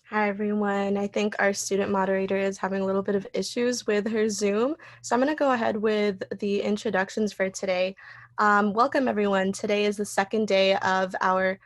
Hi, everyone. I think our student moderator is having a little bit of issues with her Zoom. So I'm going to go ahead with the introductions for today. Welcome, everyone. Today is the the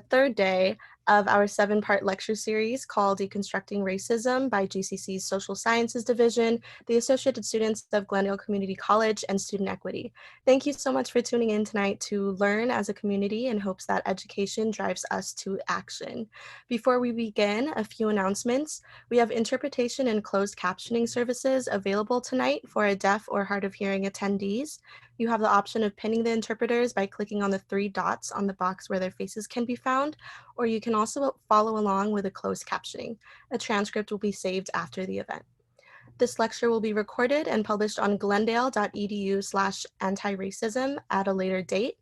third day of our 7-part lecture series called Deconstructing Racism by GCC's Social Sciences Division, the Associated Students of Glendale Community College, and Student Equity. Thank you so much for tuning in tonight to learn as a community in hopes that education drives us to action. Before we begin, a few announcements. We have interpretation and closed captioning services available tonight for our deaf or hard of hearing attendees. You have the option of pinning the interpreters by clicking on the 3 dots on the box where their faces can be found, or you can also follow along with a closed captioning. A transcript will be saved after the event. This lecture will be recorded and published on glendale.edu/antiracism at a later date.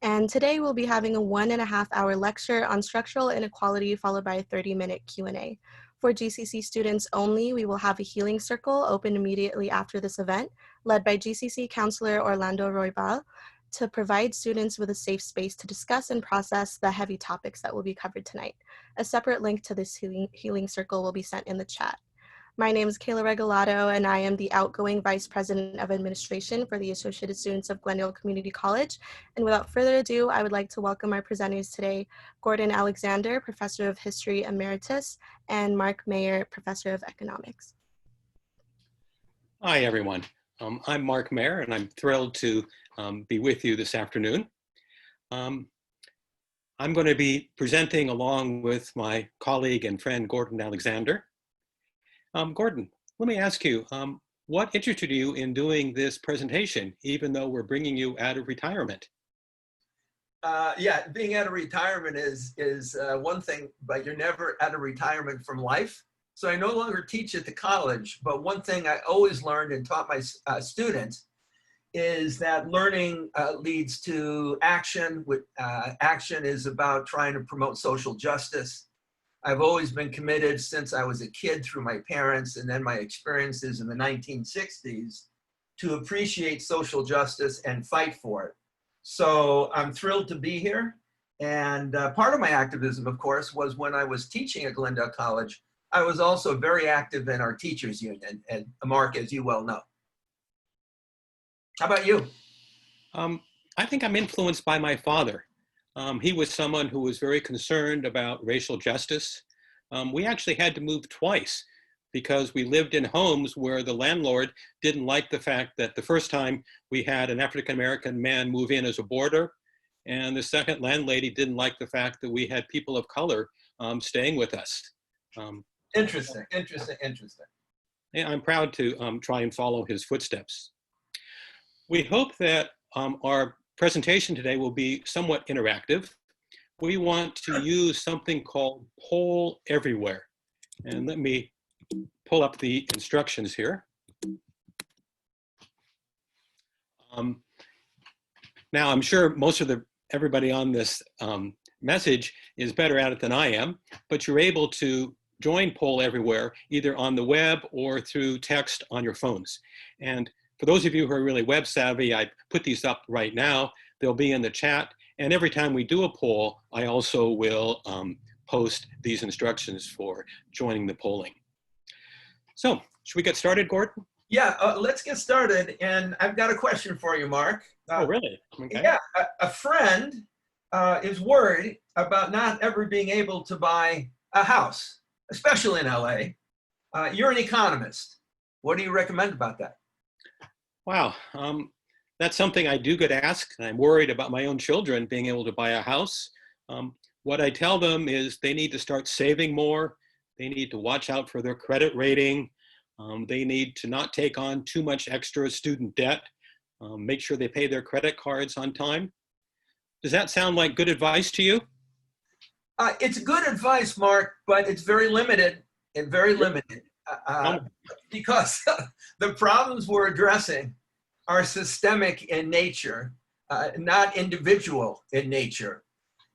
And today we'll be having a 1.5-hour lecture on structural inequality followed by a 30-minute Q&A. For GCC students only, we will have a healing circle open immediately after this event, led by GCC counselor Orlando Roybal, to provide students with a safe space to discuss and process the heavy topics that will be covered tonight. A separate link to this healing circle will be sent in the chat. My name is Kayla Regalado, and I am the outgoing Vice President of Administration for the Associated Students of Glendale Community College. And without further ado, I would like to welcome our presenters today, Gordon Alexandre, Professor of History Emeritus, and Mark Maier, Professor of Economics. Hi, everyone. I'm Mark Maier, and I'm thrilled to be with you this afternoon. I'm going to be presenting along with my colleague and friend, Gordon Alexandre. Gordon, let me ask you, what interested you in doing this presentation, even though we're bringing you out of retirement? Yeah, being out of retirement is one thing, but you're never out of retirement from life. So I no longer teach at the college, but one thing I always learned and taught my students is that learning leads to action. Action is about trying to promote social justice. I've always been committed since I was a kid through my parents and then my experiences in the 1960s to appreciate social justice and fight for it. So I'm thrilled to be here. And part of my activism, of course, was when I was teaching at Glendale College, I was also very active in our teachers union, and Mark, as you well know. How about you? I think I'm influenced by my father. He was someone who was very concerned about racial justice. We actually had to move twice because we lived in homes where the landlord didn't like the fact that the first time we had an African-American man move in as a boarder, and the second landlady didn't like the fact that we had people of color staying with us. Interesting. And I'm proud to try and follow his footsteps. We hope that our presentation today will be somewhat interactive. We want to use something called Poll Everywhere. And let me pull up the instructions here. Now, I'm sure most of everybody on this message is better at it than I am, but you're able to join Poll Everywhere either on the web or through text on your phones. And for those of you who are really web savvy, I put these up right now. They'll be in the chat. And every time we do a poll, I also will post these instructions for joining the polling. So should we get started, Gordon? Yeah, let's get started. And I've got a question for you, Mark. Oh, really? Okay. Yeah, a friend is worried about not ever being able to buy a house, especially in LA. You're an economist. What do you recommend about that? Wow, that's something I do get asked. I'm worried about my own children being able to buy a house. What I tell them is they need to start saving more. They need to watch out for their credit rating. They need to not take on too much extra student debt. Make sure they pay their credit cards on time. Does that sound like good advice to you? It's good advice, Mark, but it's very limited and very limited. Because the problems we're addressing are systemic in nature, not individual in nature.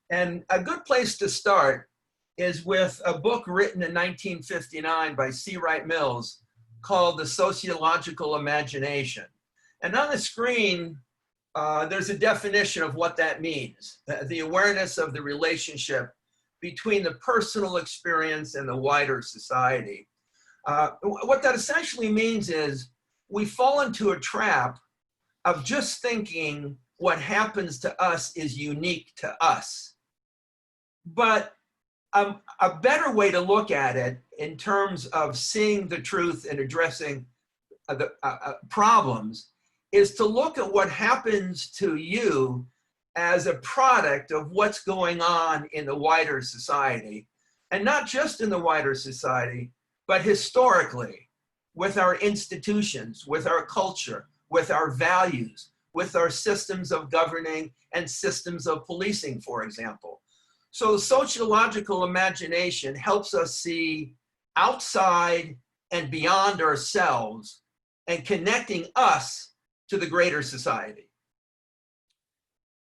And a good place to start is with a book written in 1959 by C. Wright Mills called The Sociological Imagination. And on the screen, there's a definition of what that means, the awareness of the relationship between the personal experience and the wider society. What that essentially means is we fall into a trap of just thinking what happens to us is unique to us. But a better way to look at it in terms of seeing the truth and addressing the problems is to look at what happens to you as a product of what's going on in the wider society, and not just in the wider society, but historically, with our institutions, with our culture, with our values, with our systems of governing and systems of policing, for example. So sociological imagination helps us see outside and beyond ourselves and connecting us to the greater society.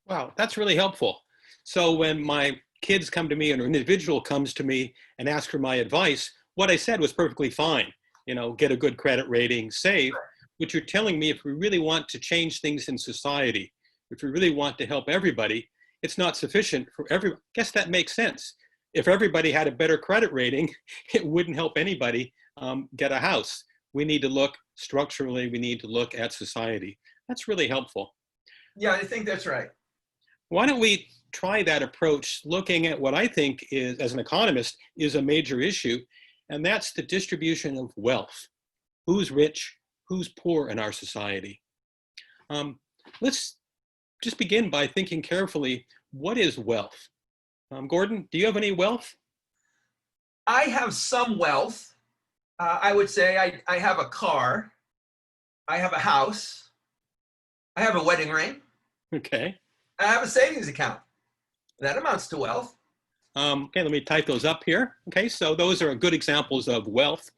Wow, that's really helpful. So when my kids come to me, or an individual comes to me and asks for my advice, what I said was perfectly fine. You know, get a good credit rating, save. But you're telling me if we really want to change things in society, if we really want to help everybody, it's not sufficient for everyone. I guess that makes sense. If everybody had a better credit rating, it wouldn't help anybody get a house. We need to look structurally, we need to look at society. That's really helpful. Yeah, I think that's right. Why don't we try that approach, looking at what I think is, as an economist, is a major issue, and that's the distribution of wealth. Who's rich, who's poor in our society? Let's just begin by thinking carefully, what is wealth? Gordon, do you have any wealth? I have some wealth. I would say I have a car, I have a house, I have a wedding ring. Okay. I have a savings account. That amounts to wealth. Okay, let me type those up here. Okay, so those are good examples of wealth.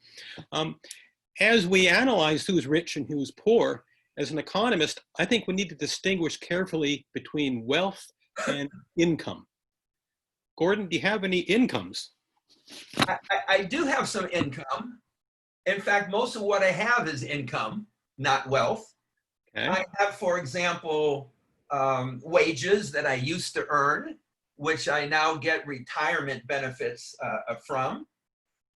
As we analyze who's rich and who's poor, as an economist, I think we need to distinguish carefully between wealth and income. Gordon, do you have any incomes? I do have some income. In fact, most of what I have is income, not wealth. Okay. I have, for example, wages that I used to earn, which I now get retirement benefits from.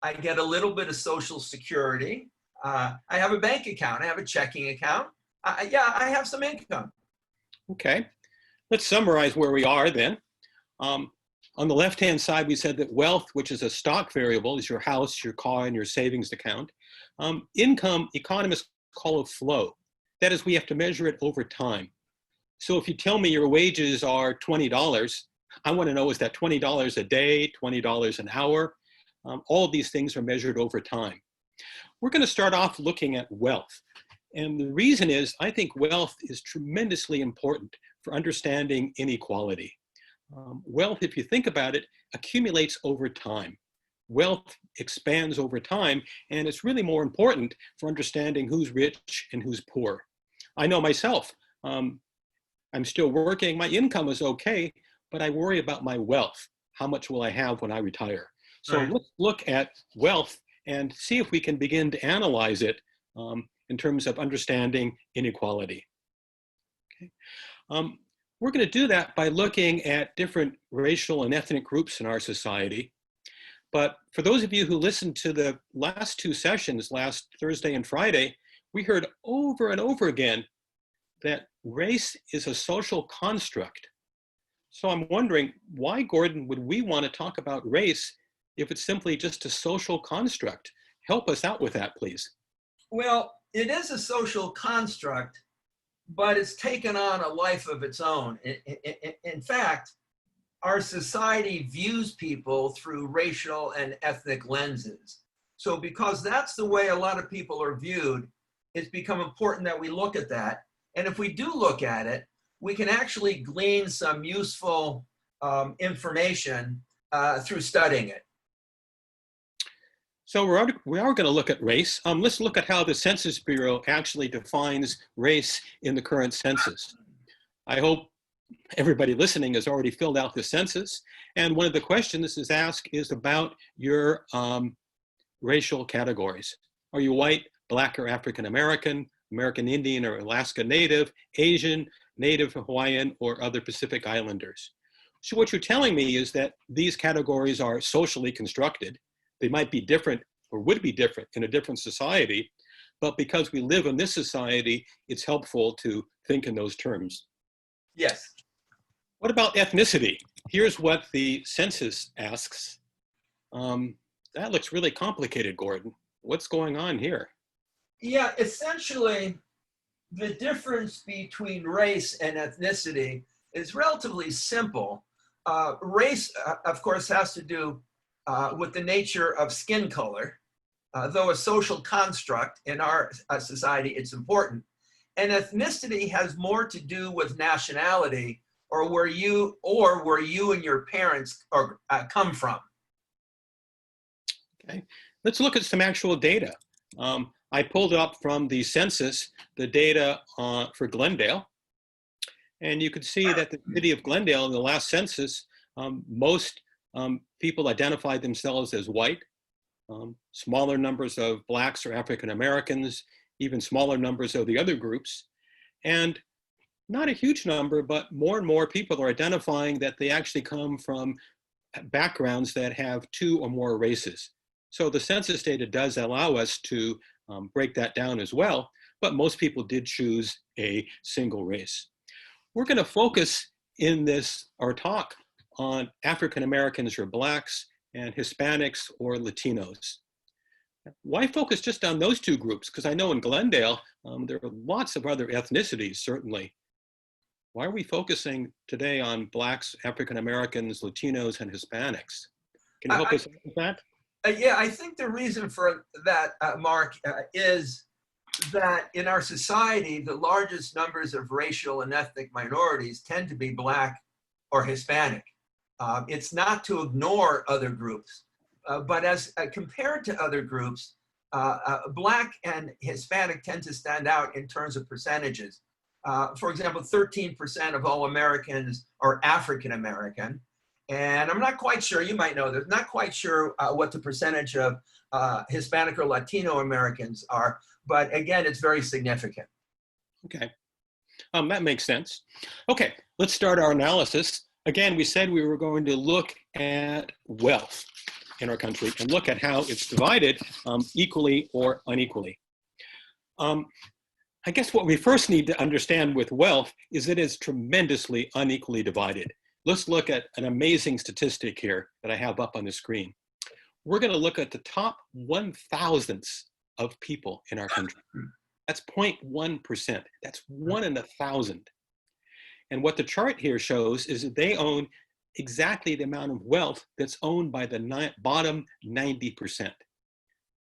I get a little bit of Social Security. I have a bank account. I have a checking account. Yeah, I have some income. Okay. Let's summarize where we are then. On the left-hand side, we said that wealth, which is a stock variable, is your house, your car, and your savings account. Income, economists call a flow. That is, we have to measure it over time. So if you tell me your wages are $20, I want to know, is that $20 a day, $20 an hour? All of these things are measured over time. We're going to start off looking at wealth. And the reason is, I think wealth is tremendously important for understanding inequality. Wealth, if you think about it, accumulates over time. Wealth expands over time, and it's really more important for understanding who's rich and who's poor. I know myself, I'm still working, my income is okay, but I worry about my wealth. How much will I have when I retire? So let's look at wealth and see if we can begin to analyze it in terms of understanding inequality. Okay. We're going to do that by looking at different racial and ethnic groups in our society. But for those of you who listened to the last two sessions, last Thursday and Friday, we heard over and over again that race is a social construct. So I'm wondering, why, Gordon, would we want to talk about race if it's simply just a social construct? Help us out with that, please. Well, it is a social construct, but it's taken on a life of its own. In fact, our society views people through racial and ethnic lenses. So because that's the way a lot of people are viewed, it's become important that we look at that. And if we do look at it, we can actually glean some useful information through studying it. So we are going to look at race. Let's look at how the Census Bureau actually defines race in the current census. I hope everybody listening has already filled out the census. And one of the questions is asked is about your racial categories. Are you white, Black or African-American, American Indian or Alaska Native, Asian, Native Hawaiian, or other Pacific Islanders? So what you're telling me is that these categories are socially constructed. They might be different or would be different in a different society, but because we live in this society, it's helpful to think in those terms. Yes. What about ethnicity? Here's what the census asks. That looks really complicated, Gordon. What's going on here? Yeah, essentially, the difference between race and ethnicity is relatively simple. Race, of course, has to do with the nature of skin color, though a social construct in our society, it's important. And ethnicity has more to do with nationality or where you and your parents come from. Okay, let's look at some actual data. I pulled up from the census the data for Glendale, and you could see that the city of Glendale in the last census, most people identified themselves as white, smaller numbers of Blacks or African Americans, even smaller numbers of the other groups, and not a huge number, but more and more people are identifying that they actually come from backgrounds that have two or more races. So the census data does allow us to break that down as well, but most people did choose a single race. We're going to focus in this, our talk, on African Americans or Blacks and Hispanics or Latinos. Why focus just on those two groups? Because I know in Glendale, there are lots of other ethnicities, certainly. Why are we focusing today on Blacks, African Americans, Latinos, and Hispanics? Can you help us out with that? Yeah, I think the reason for that, Mark, is that in our society, the largest numbers of racial and ethnic minorities tend to be Black or Hispanic. It's not to ignore other groups, but as compared to other groups, Black and Hispanic tend to stand out in terms of percentages. For example, 13% of all Americans are African American. And I'm not quite sure, you might know this, not quite sure what the percentage of Hispanic or Latino Americans are, but again, it's very significant. Okay, that makes sense. Okay, let's start our analysis. Again, we said we were going to look at wealth in our country and look at how it's divided equally or unequally. I guess what we first need to understand with wealth is it is tremendously unequally divided. Let's look at an amazing statistic here that I have up on the screen. We're going to look at the top 1,000ths of people in our country. That's 0.1%. That's 1 in 1,000. And what the chart here shows is that they own exactly the amount of wealth that's owned by the bottom 90%.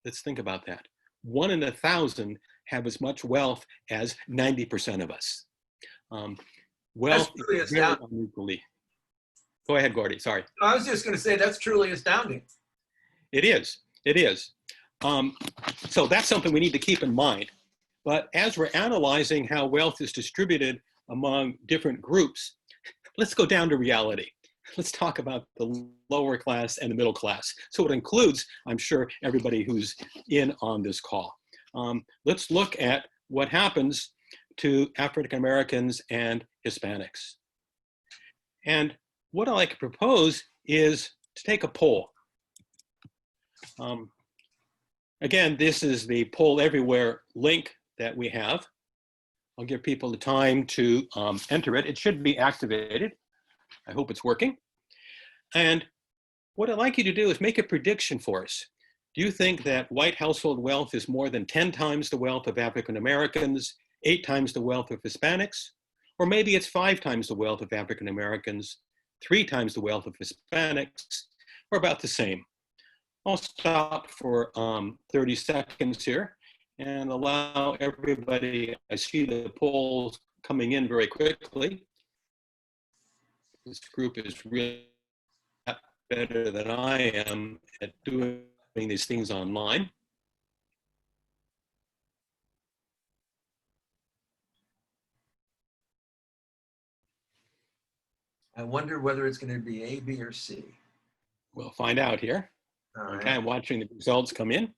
Let's think about that. 1 in 1,000 have as much wealth as 90% of us. Wealth is very unequally. Go ahead, Gordy, sorry. I was just going to say that's truly astounding. It is, it is. So that's something we need to keep in mind. But as we're analyzing how wealth is distributed among different groups, let's go down to reality. Let's talk about the lower class and the middle class. So it includes, I'm sure, everybody who's in on this call. Let's look at what happens to African Americans and Hispanics. And what I like to propose is to take a poll. Again, this is the Poll Everywhere link that we have. I'll give people the time to enter it. It should be activated. I hope it's working. And what I'd like you to do is make a prediction for us. Do you think that white household wealth is more than 10 times the wealth of African Americans, 8 times the wealth of Hispanics? Or maybe it's 5 times the wealth of African Americans, 3 times the wealth of Hispanics, or about the same. I'll stop for 30 seconds here and allow everybody, I see the polls coming in very quickly. This group is really better than I am at doing these things online. I wonder whether it's going to be A, B, or C. We'll find out here. All Okay, right. I'm watching the results come in.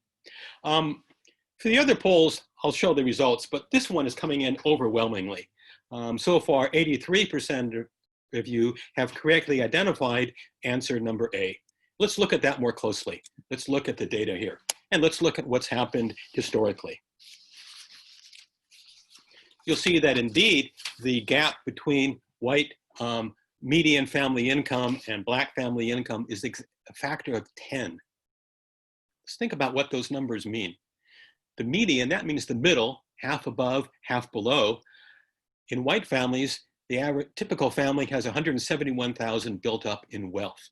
For the other polls, I'll show the results, but this one is coming in overwhelmingly. So far, 83% if you have correctly identified answer number A. Let's look at that more closely. Let's look at the data here, and let's look at what's happened historically. You'll see that indeed the gap between white median family income and black family income is a factor of 10. Let's think about what those numbers mean. The median, that means the middle, half above, half below. In white families, the average typical family has 171,000 built up in wealth.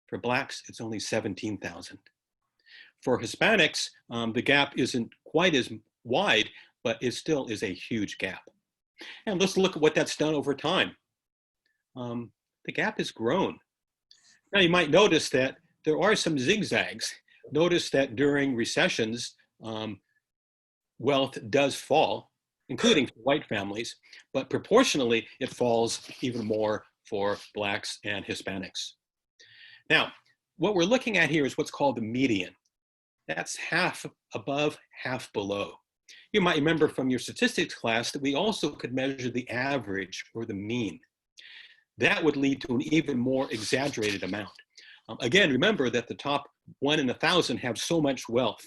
For blacks, it's only 17,000. For Hispanics, the gap isn't quite as wide, but it still is a huge gap. And let's look at what that's done over time. The gap has grown. Now you might notice that there are some zigzags. Notice that during recessions, wealth does fall, including for white families, but proportionally it falls even more for blacks and Hispanics. Now, what we're looking at here is what's called the median. That's half above, half below. You might remember from your statistics class that we also could measure the average or the mean. That would lead to an even more exaggerated amount. Again, remember that the top 1 in 1,000 have so much wealth.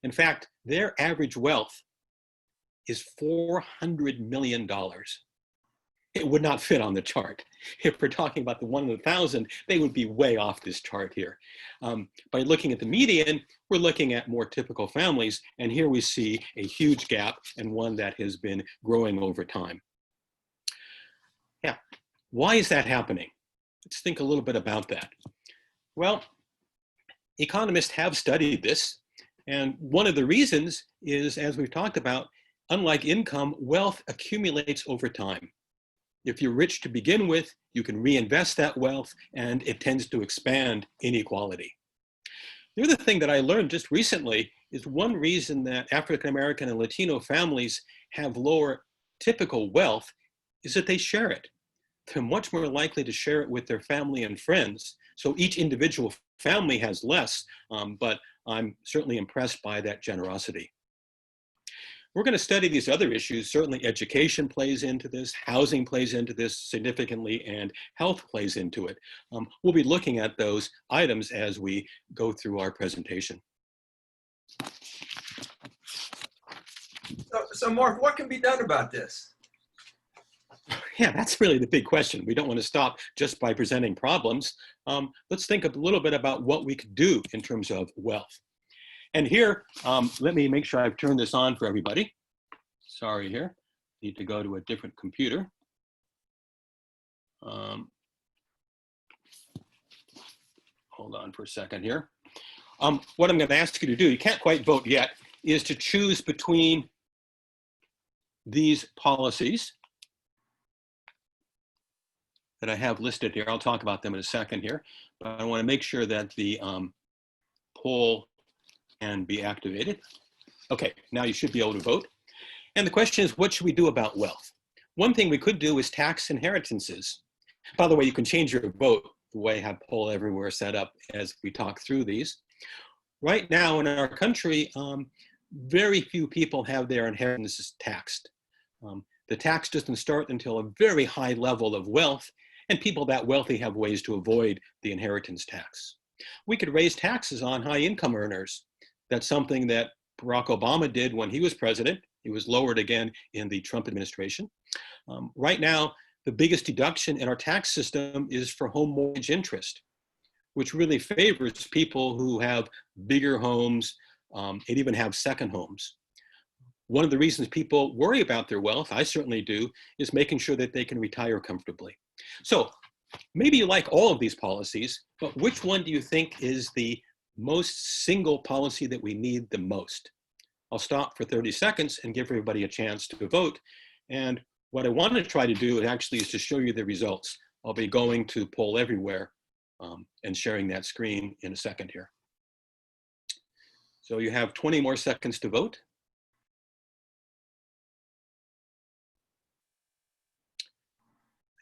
In fact, their average wealth is $400 million. It would not fit on the chart. If we're talking about the 1 in 1,000, they would be way off this chart here. By looking at the median, we're looking at more typical families, and here we see a huge gap and one that has been growing over time. Yeah, why is that happening? Let's think a little bit about that. Well, economists have studied this, and one of the reasons is, as we've talked about, unlike income, wealth accumulates over time. If you're rich to begin with, you can reinvest that wealth, and it tends to expand inequality. The other thing that I learned just recently is one reason that African-American and Latino families have lower typical wealth is that they share it. They're much more likely to share it with their family and friends. So each individual family has less, but I'm certainly impressed by that generosity. We're going to study these other issues. Certainly education plays into this, housing plays into this significantly, and health plays into it. We'll be looking at those items as we go through our presentation. So Mark, what can be done about this? Yeah, that's really the big question. We don't want to stop just by presenting problems. Let's think a little bit about what we could do in terms of wealth. And here, let me make sure I've turned this on for everybody. Sorry here, need to go to a different computer. Hold on for a second here. What I'm going to ask you to do, you can't quite vote yet, is to choose between these policies that I have listed here. I'll talk about them in a second here, but I want to make sure that the poll can be activated. Okay, now you should be able to vote. And the question is, what should we do about wealth? One thing we could do is tax inheritances. By the way, you can change your vote the way I have poll everywhere set up as we talk through these. Right now in our country, very few people have their inheritances taxed. The tax doesn't start until a very high level of wealth, and people that wealthy have ways to avoid the inheritance tax. We could raise taxes on high income earners. That's something that Barack Obama did when he was president. It was lowered again in the Trump administration. Right now, the biggest deduction in our tax system is for home mortgage interest, which really favors people who have bigger homes and even have second homes. One of the reasons people worry about their wealth, I certainly do, is making sure that they can retire comfortably. So maybe you like all of these policies, but which one do you think is the most single policy that we need the most? I'll stop for 30 seconds and give everybody a chance to vote. And what I want to try to do actually is to show you the results. I'll be going to Poll Everywhere and sharing that screen in a second here. So you have 20 more seconds to vote.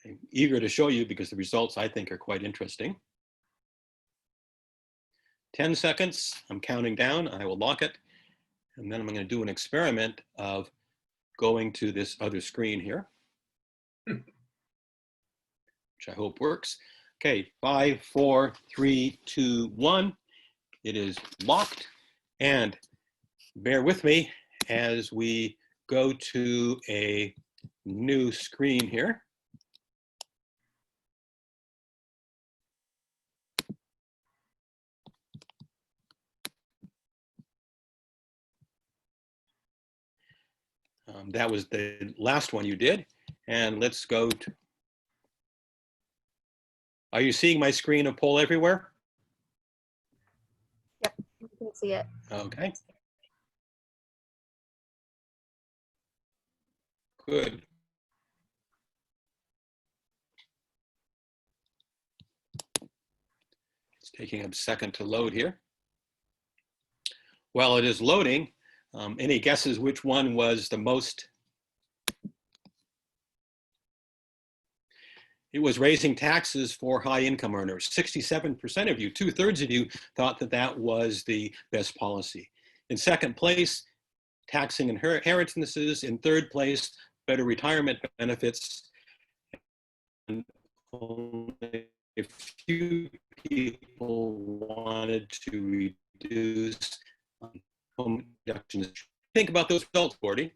I'm eager to show you because the results I think are quite interesting. 10 seconds, I'm counting down, I will lock it. And then I'm going to do an experiment of going to this other screen here. which I hope works. Okay, 5, 4, 3, 2, 1. It is locked. And bear with me as we go to a new screen here. That was the last one you did. And let's go to, are you seeing my screen of Poll Everywhere? Yep, you can see it. Okay. Good. It's taking a second to load here. While it is loading, any guesses which one was the most? It was raising taxes for high income earners. 67% of you, 2/3 of you, thought that that was the best policy. In second place, taxing inheritances. In third place, better retirement benefits. And only a few people wanted to reduce home deductions. Think about those results, Gordy.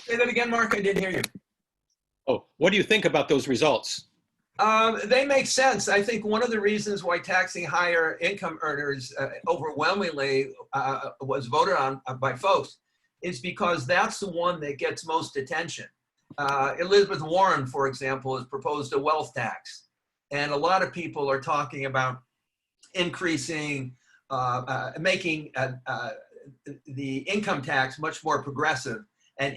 Say that again, Mark. I didn't hear you. Oh, what do you think about those results? They make sense. I think one of the reasons why taxing higher income earners overwhelmingly was voted on by folks is because that's the one that gets most attention. Elizabeth Warren, for example, has proposed a wealth tax. And a lot of people are talking about increasing, making the income tax much more progressive and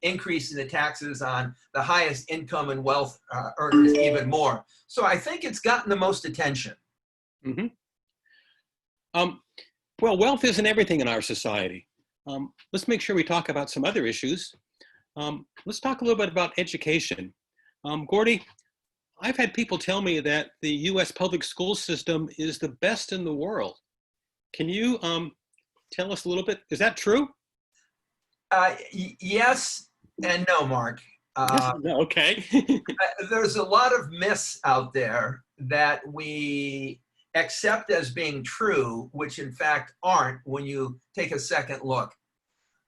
increasing the taxes on the highest income and wealth earners even more. So I think it's gotten the most attention. Mm-hmm. Well, wealth isn't everything in our society. Let's make sure we talk about some other issues. Let's talk a little bit about education. Gordy, I've had people tell me that the US public school system is the best in the world. Can you tell us a little bit? Is that true? Yes and no, Mark. Okay. There's a lot of myths out there that we accept as being true, which in fact aren't when you take a second look.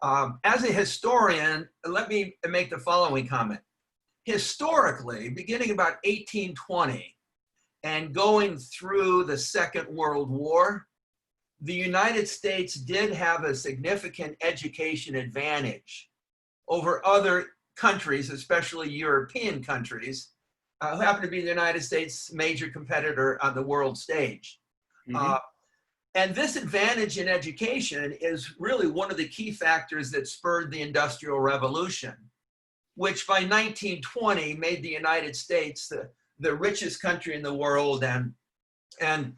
As a historian, let me make the following comment. Historically, beginning about 1820 and going through the Second World War, the United States did have a significant education advantage over other countries, especially European countries, who happen to be the United States' major competitor on the world stage. Mm-hmm. And this advantage in education is really one of the key factors that spurred the Industrial Revolution, which by 1920 made the United States the richest country in the world and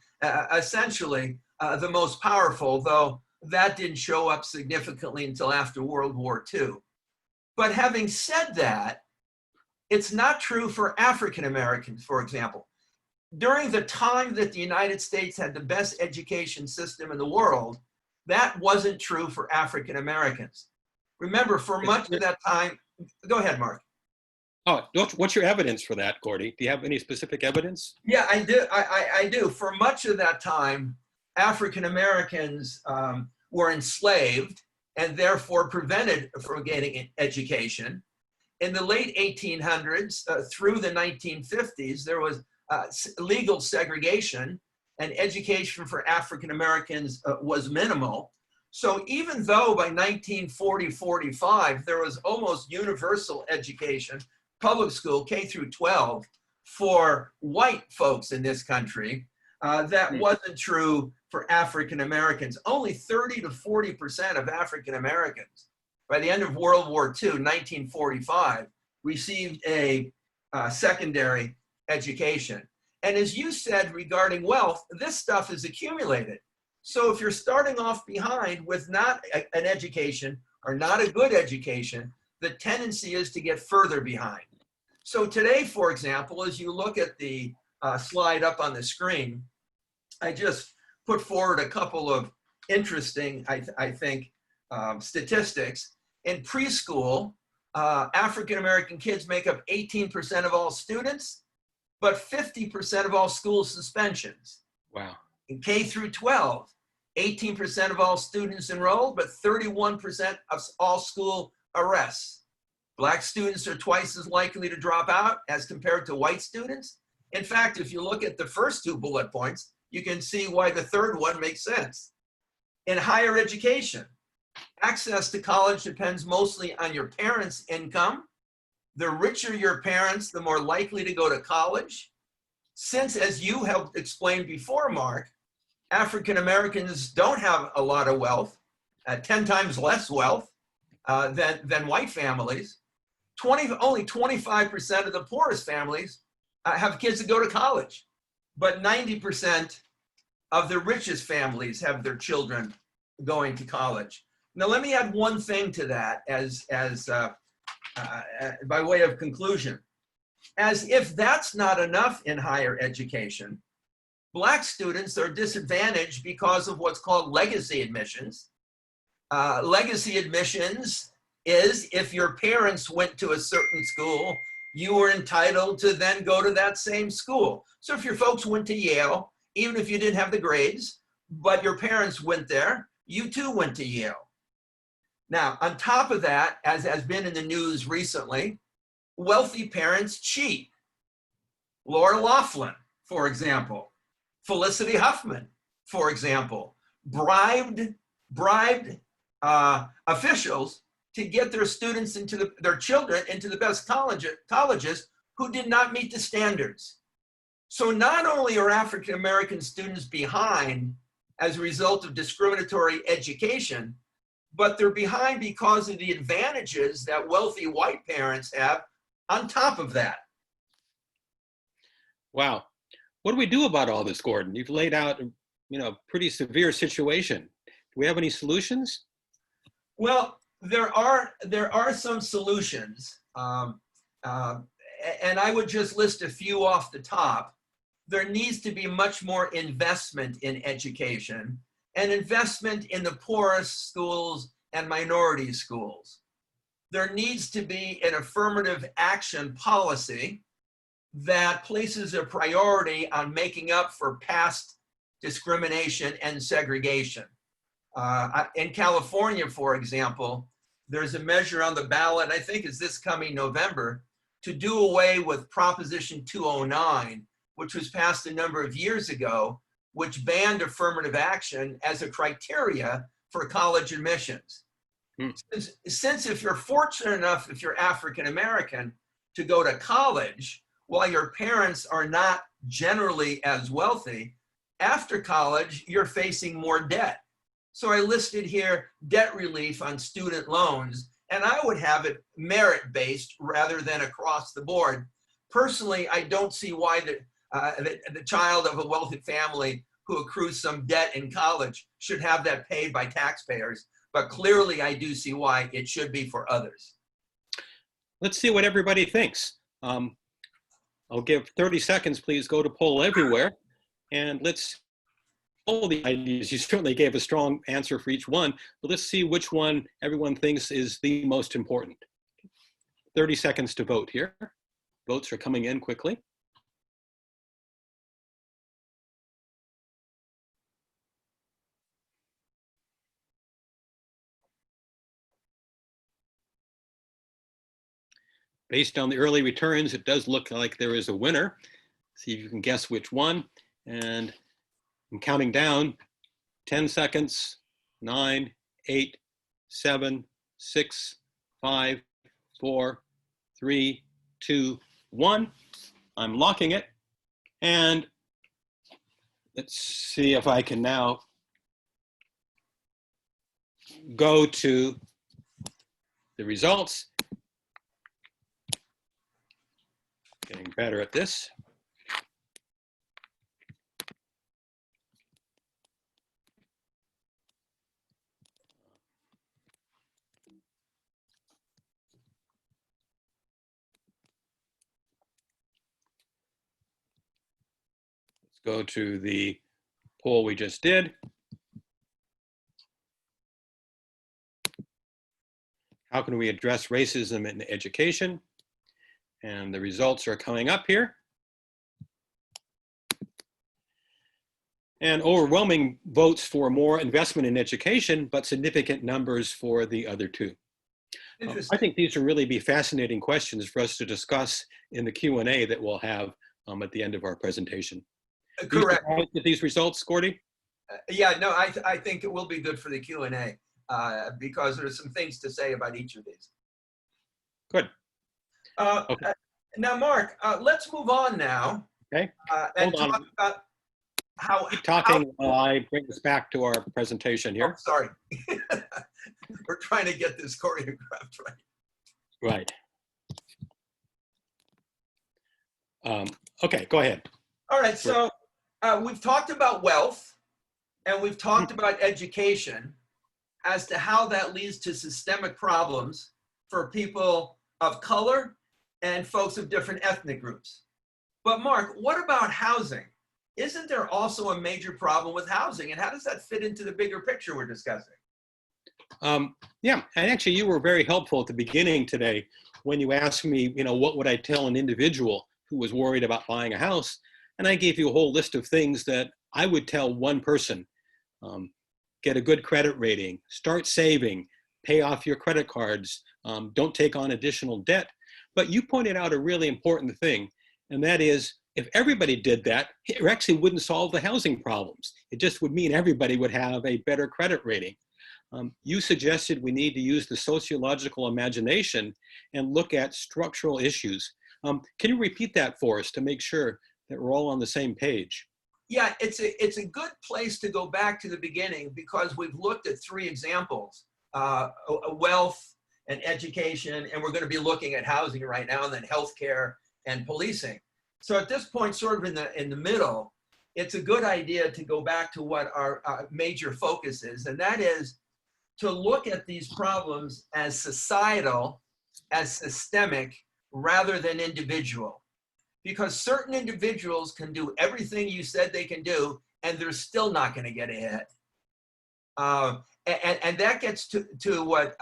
essentially the most powerful, though that didn't show up significantly until after World War II. But having said that, it's not true for African Americans, for example. During the time that the United States had the best education system in the world, that wasn't true for African Americans. Remember, for much of that time, go ahead, Mark. Oh, what's your evidence for that, Gordy? Do you have any specific evidence? Yeah, I do. I do. For much of that time, African Americans were enslaved and therefore prevented from getting education. In the late 1800s through the 1950s, there was legal segregation and education for African Americans was minimal. So even though by 1940-45, there was almost universal education, public school, K through 12, for white folks in this country, that wasn't true for African Americans. Only 30 to 40% of African Americans, by the end of World War II, 1945, received a secondary education. And as you said regarding wealth, this stuff is accumulated. So if you're starting off behind with not an education or not a good education, the tendency is to get further behind. So today, for example, as you look at the slide up on the screen, I just put forward a couple of interesting, I think, statistics. In preschool, African-American kids make up 18% of all students, but 50% of all school suspensions. Wow. In K through 12, 18% of all students enrolled, but 31% of all school arrests. Black students are twice as likely to drop out as compared to white students. In fact, if you look at the first two bullet points, you can see why the third one makes sense. In higher education, access to college depends mostly on your parents' income. The richer your parents, the more likely to go to college. Since, as you have explained before, Mark, African Americans don't have a lot of wealth, 10 times less wealth than white families. Only 25% of the poorest families have kids that go to college, but 90% of the richest families have their children going to college. Now, let me add one thing to that by way of conclusion. As if that's not enough in higher education, Black students are disadvantaged because of what's called legacy admissions. Legacy admissions is if your parents went to a certain school, you were entitled to then go to that same school. So if your folks went to Yale, even if you didn't have the grades, but your parents went there, you too went to Yale. Now, on top of that, as has been in the news recently, wealthy parents cheat. Laura Loughlin, for example, Felicity Huffman, for example, bribed officials to get their students their children into the best colleges who did not meet the standards. So not only are African American students behind as a result of discriminatory education, but they're behind because of the advantages that wealthy white parents have on top of that. Wow. What do we do about all this, Gordon? You've laid out, a pretty severe situation. Do we have any solutions? Well, there are some solutions, and I would just list a few off the top. There needs to be much more investment in education and investment in the poorest schools and minority schools. There needs to be an affirmative action policy that places a priority on making up for past discrimination and segregation. In California, for example, there's a measure on the ballot, I think it's this coming November, to do away with Proposition 209, which was passed a number of years ago, which banned affirmative action as a criteria for college admissions. Since if you're fortunate enough, if you're African American, to go to college, while your parents are not generally as wealthy, after college, you're facing more debt. So I listed here debt relief on student loans, and I would have it merit-based rather than across the board. Personally, I don't see why the child of a wealthy family who accrues some debt in college should have that paid by taxpayers, but clearly I do see why it should be for others. Let's see what everybody thinks. I'll give 30 seconds, please go to poll everywhere, and let's all the ideas. You certainly gave a strong answer for each one, but let's see which one everyone thinks is the most important. 30 seconds to vote here. Votes are coming in quickly. Based on the early returns, it does look like there is a winner. See if you can guess which one. And I'm counting down. 10 seconds, 9, 8, 7, 6, 5, 4, 3, 2, 1. I'm locking it. And let's see if I can now go to the results. Getting better at this. Let's go to the poll we just did. How can we address racism in education? And the results are coming up here. And overwhelming votes for more investment in education, but significant numbers for the other two. I think these will really be fascinating questions for us to discuss in the Q&A that we'll have at the end of our presentation. Correct. Are you surprised at these results, Gordy? Yeah, no, I think it will be good for the Q&A because there's some things to say about each of these. Good. Okay. Now, Mark, let's move on now. Okay. And Hold talk on. about how. Keep talking while I bring us back to our presentation here. Oh, sorry. We're trying to get this choreographed right. Right. Okay, go ahead. All right, so we've talked about wealth and we've talked about education as to how that leads to systemic problems for people of color and folks of different ethnic groups. But Mark, what about housing? Isn't there also a major problem with housing? And how does that fit into the bigger picture we're discussing? Yeah, and actually you were very helpful at the beginning today when you asked me, what would I tell an individual who was worried about buying a house? And I gave you a whole list of things that I would tell one person. Get a good credit rating, start saving, pay off your credit cards, don't take on additional debt. But you pointed out a really important thing, and that is if everybody did that, it actually wouldn't solve the housing problems. It just would mean everybody would have a better credit rating. You suggested we need to use the sociological imagination and look at structural issues. Can you repeat that for us to make sure that we're all on the same page? Yeah, it's a good place to go back to the beginning because we've looked at three examples, wealth and education, and we're going to be looking at housing right now, and then healthcare and policing. So at this point, sort of in the middle, it's a good idea to go back to what our major focus is, and that is to look at these problems as societal, as systemic, rather than individual. Because certain individuals can do everything you said they can do, and they're still not going to get ahead. And that gets to what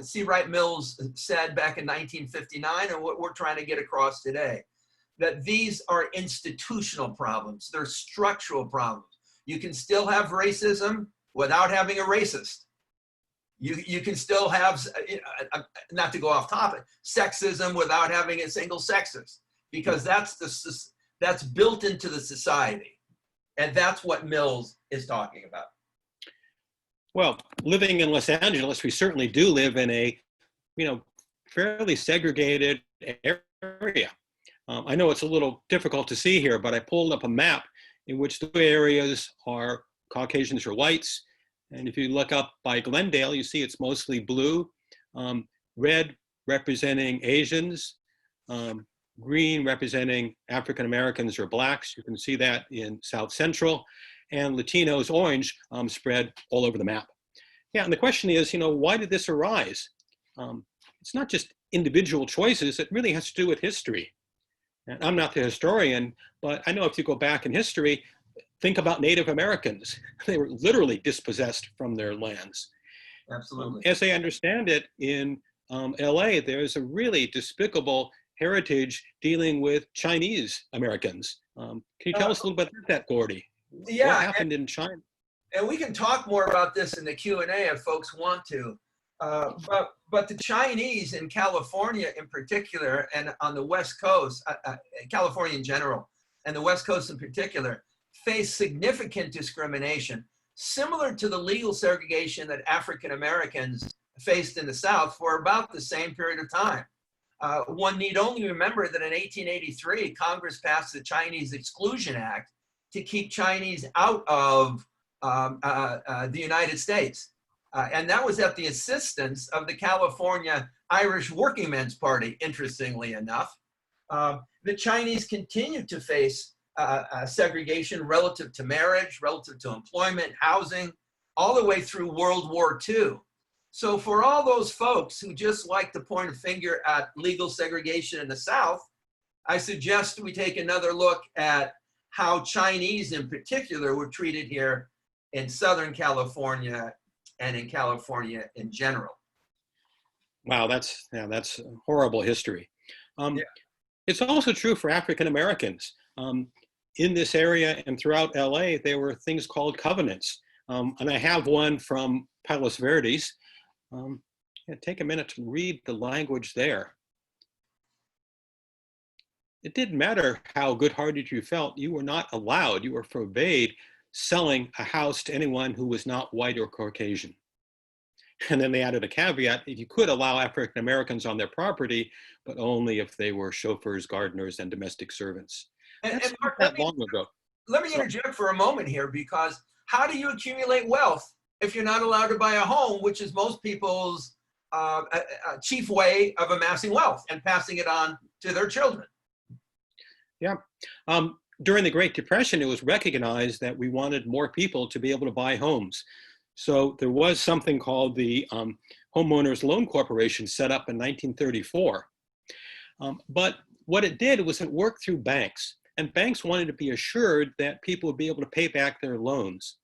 C. Wright Mills said back in 1959, and what we're trying to get across today, that these are institutional problems. They're structural problems. You can still have racism without having a racist. You can still have, not to go off topic, sexism without having a single sexist, because that's built into the society. And that's what Mills is talking about. Well, living in Los Angeles, we certainly do live in a, fairly segregated area. I know it's a little difficult to see here, but I pulled up a map in which the areas are Caucasians or whites. And if you look up by Glendale, you see it's mostly blue, red representing Asians, green representing African-Americans or blacks. You can see that in South Central, and Latinos orange spread all over the map. Yeah, and the question is, why did this arise? It's not just individual choices, it really has to do with history. And I'm not the historian, but I know if you go back in history, think about Native Americans. They were literally dispossessed from their lands. Absolutely. As I understand it, in LA, there's a really despicable heritage dealing with Chinese Americans. Can you tell us a little bit about that, Gordy? Yeah. What happened in China? And we can talk more about this in the Q&A if folks want to. But the Chinese in California in particular, and on the West Coast, California in general, and the West Coast in particular, face significant discrimination, similar to the legal segregation that African Americans faced in the South for about the same period of time. One need only remember that in 1883, Congress passed the Chinese Exclusion Act to keep Chinese out of the United States. And that was at the assistance of the California Irish Working Men's Party, interestingly enough. The Chinese continued to face segregation relative to marriage, relative to employment, housing, all the way through World War II. So for all those folks who just like to point a finger at legal segregation in the South, I suggest we take another look at how Chinese in particular were treated here in Southern California and in California in general. Wow, that's horrible history. Yeah. It's also true for African Americans. In this area and throughout LA, there were things called covenants. And I have one from Palos Verdes. Yeah, take a minute to read the language there. It didn't matter how good-hearted you felt, you were not allowed, you were forbade selling a house to anyone who was not white or Caucasian. And then they added a caveat, you could allow African Americans on their property, but only if they were chauffeurs, gardeners, and domestic servants. That's And not Mark, that long ago. let me So, interject for a moment here, because how do you accumulate wealth if you're not allowed to buy a home, which is most people's chief way of amassing wealth and passing it on to their children? yeah. During the Great Depression, it was recognized that we wanted more people to be able to buy homes. So there was something called the Homeowners Loan Corporation set up in 1934. But what it did was it worked through banks, and banks wanted to be assured that people would be able to pay back their loans.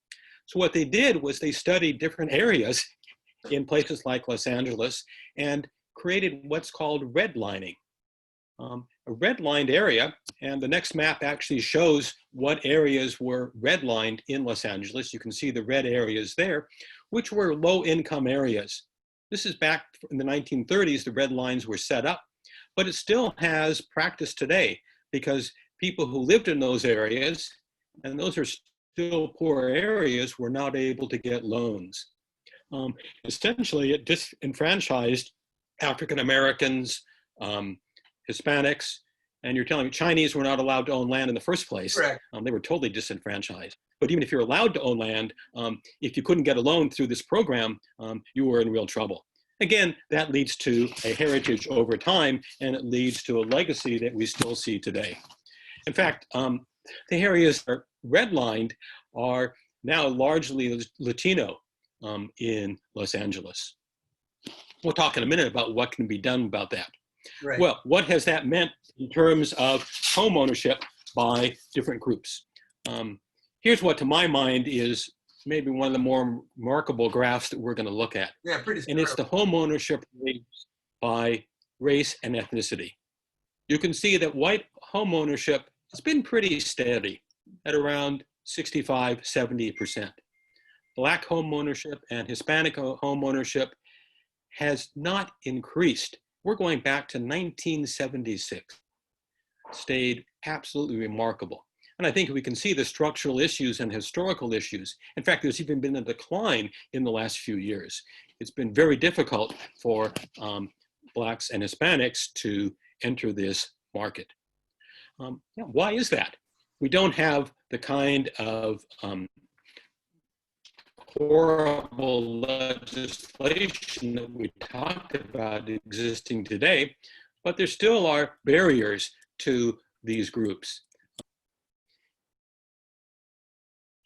So what they did was they studied different areas in places like Los Angeles and created what's called redlining. A redlined area, and the next map actually shows what areas were redlined in Los Angeles. You can see the red areas there, which were low-income areas. This is back in the 1930s, the red lines were set up, but it still has practice today because people who lived in those areas, and those are still poor areas, were not able to get loans. Essentially, it disenfranchised African Americans, Hispanics, and you're telling me Chinese were not allowed to own land in the first place. Correct. They were totally disenfranchised. But even if you're allowed to own land, if you couldn't get a loan through this program, you were in real trouble. Again, that leads to a heritage over time, and it leads to a legacy that we still see today. In fact, the areas that are redlined are now largely Latino in Los Angeles. We'll talk in a minute about what can be done about that. Right. Well, what has that meant in terms of home ownership by different groups? Here's what, to my mind, is maybe one of the more remarkable graphs that we're going to look at. Yeah, pretty And it's the home ownership rates by race and ethnicity. You can see that white home ownership has been pretty steady at around 65, 70%. Black home ownership and Hispanic home ownership has not increased. We're going back to 1976. Stayed absolutely remarkable. And I think we can see the structural issues and historical issues. In fact, there's even been a decline in the last few years. It's been very difficult for Blacks and Hispanics to enter this market. Why is that? We don't have the kind of horrible legislation that we talked about existing today, but there still are barriers to these groups.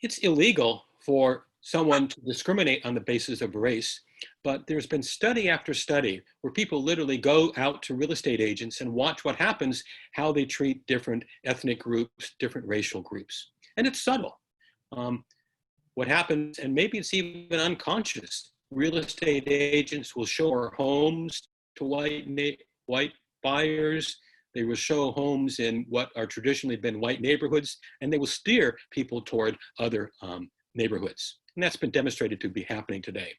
It's illegal for someone to discriminate on the basis of race, but there's been study after study where people literally go out to real estate agents and watch what happens, how they treat different ethnic groups, different racial groups. And it's subtle. What happens, and maybe it's even unconscious, real estate agents will show our homes to white buyers. They will show homes in what are traditionally been white neighborhoods, and they will steer people toward other neighborhoods. And that's been demonstrated to be happening today.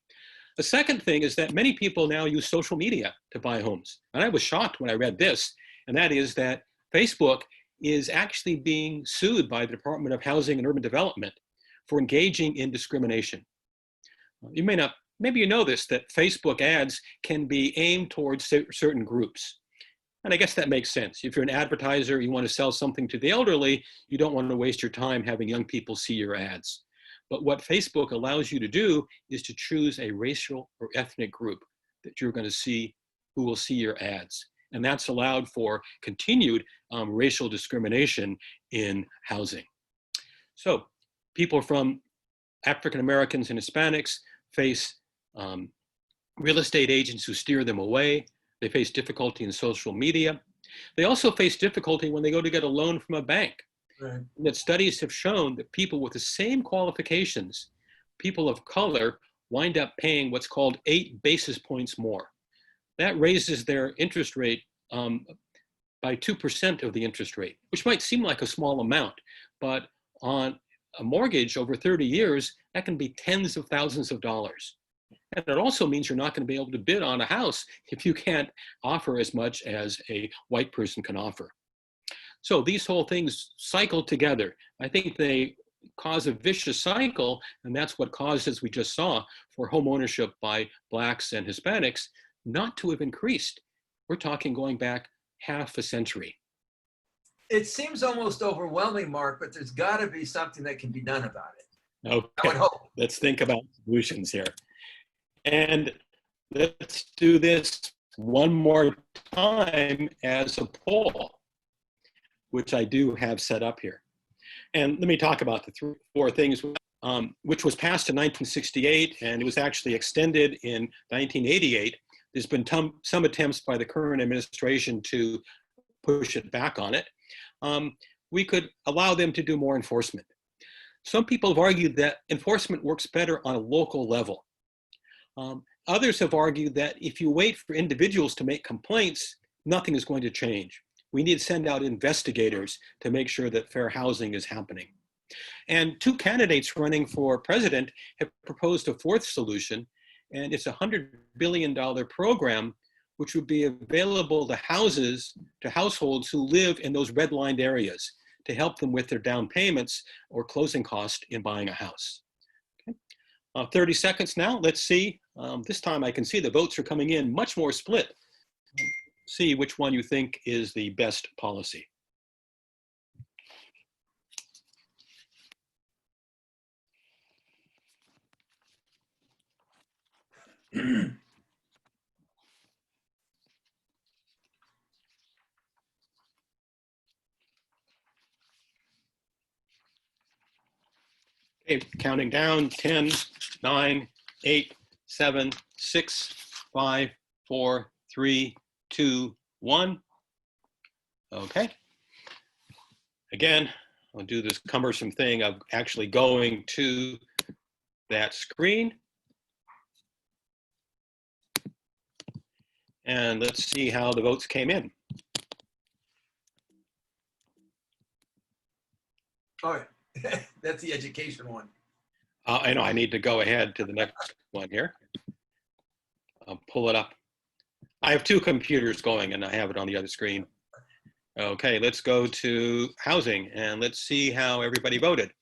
The second thing is that many people now use social media to buy homes. And I was shocked when I read this, and that is that Facebook is actually being sued by the Department of Housing and Urban Development for engaging in discrimination. You may not, maybe you know this, that Facebook ads can be aimed towards certain groups. And I guess that makes sense. If you're an advertiser, you want to sell something to the elderly, you don't want to waste your time having young people see your ads. But what Facebook allows you to do is to choose a racial or ethnic group that you're going to see, who will see your ads. And that's allowed for continued racial discrimination in housing. So people from African Americans and Hispanics face real estate agents who steer them away. They face difficulty in social media. They also face difficulty when they go to get a loan from a bank. Right. And that studies have shown that people with the same qualifications, people of color, wind up paying what's called 8 basis points more. that raises their interest rate by 2% of the interest rate, which might seem like a small amount, but on a mortgage over 30 years, that can be tens of thousands of dollars. And it also means you're not going to be able to bid on a house if you can't offer as much as a white person can offer. So these whole things cycle together. I think they cause a vicious cycle, and that's what caused, as we just saw, for home ownership by Blacks and Hispanics not to have increased. We're talking going back half a century. It seems almost overwhelming, Mark, but there's got to be something that can be done about it. Okay, I would hope. let's think about solutions here. And let's do this one more time as a poll, which I do have set up here. And let me talk about the four things, which was passed in 1968, and it was actually extended in 1988. There's been some attempts by the current administration to push it back on it. We could allow them to do more enforcement. Some people have argued that enforcement works better on a local level. Others have argued that if you wait for individuals to make complaints, nothing is going to change. We need to send out investigators to make sure that fair housing is happening. And two candidates running for president have proposed a fourth solution, and it's a $100 billion program which would be available to households who live in those redlined areas to help them with their down payments or closing cost in buying a house. Okay. 30 seconds now. Let's see. This time I can see the votes are coming in much more split. See which one you think is the best policy. Okay, counting down, 10, 9, 8, 7, 6, 5, 4, 3, 2, 1. Okay. Again, I'll do this cumbersome thing of actually going to that screen. And let's see how the votes came in. All right. That's the education one. I know I need to go ahead to the next one here. I'll pull it up. I have two computers going and I have it on the other screen. Okay, let's go to housing and let's see how everybody voted.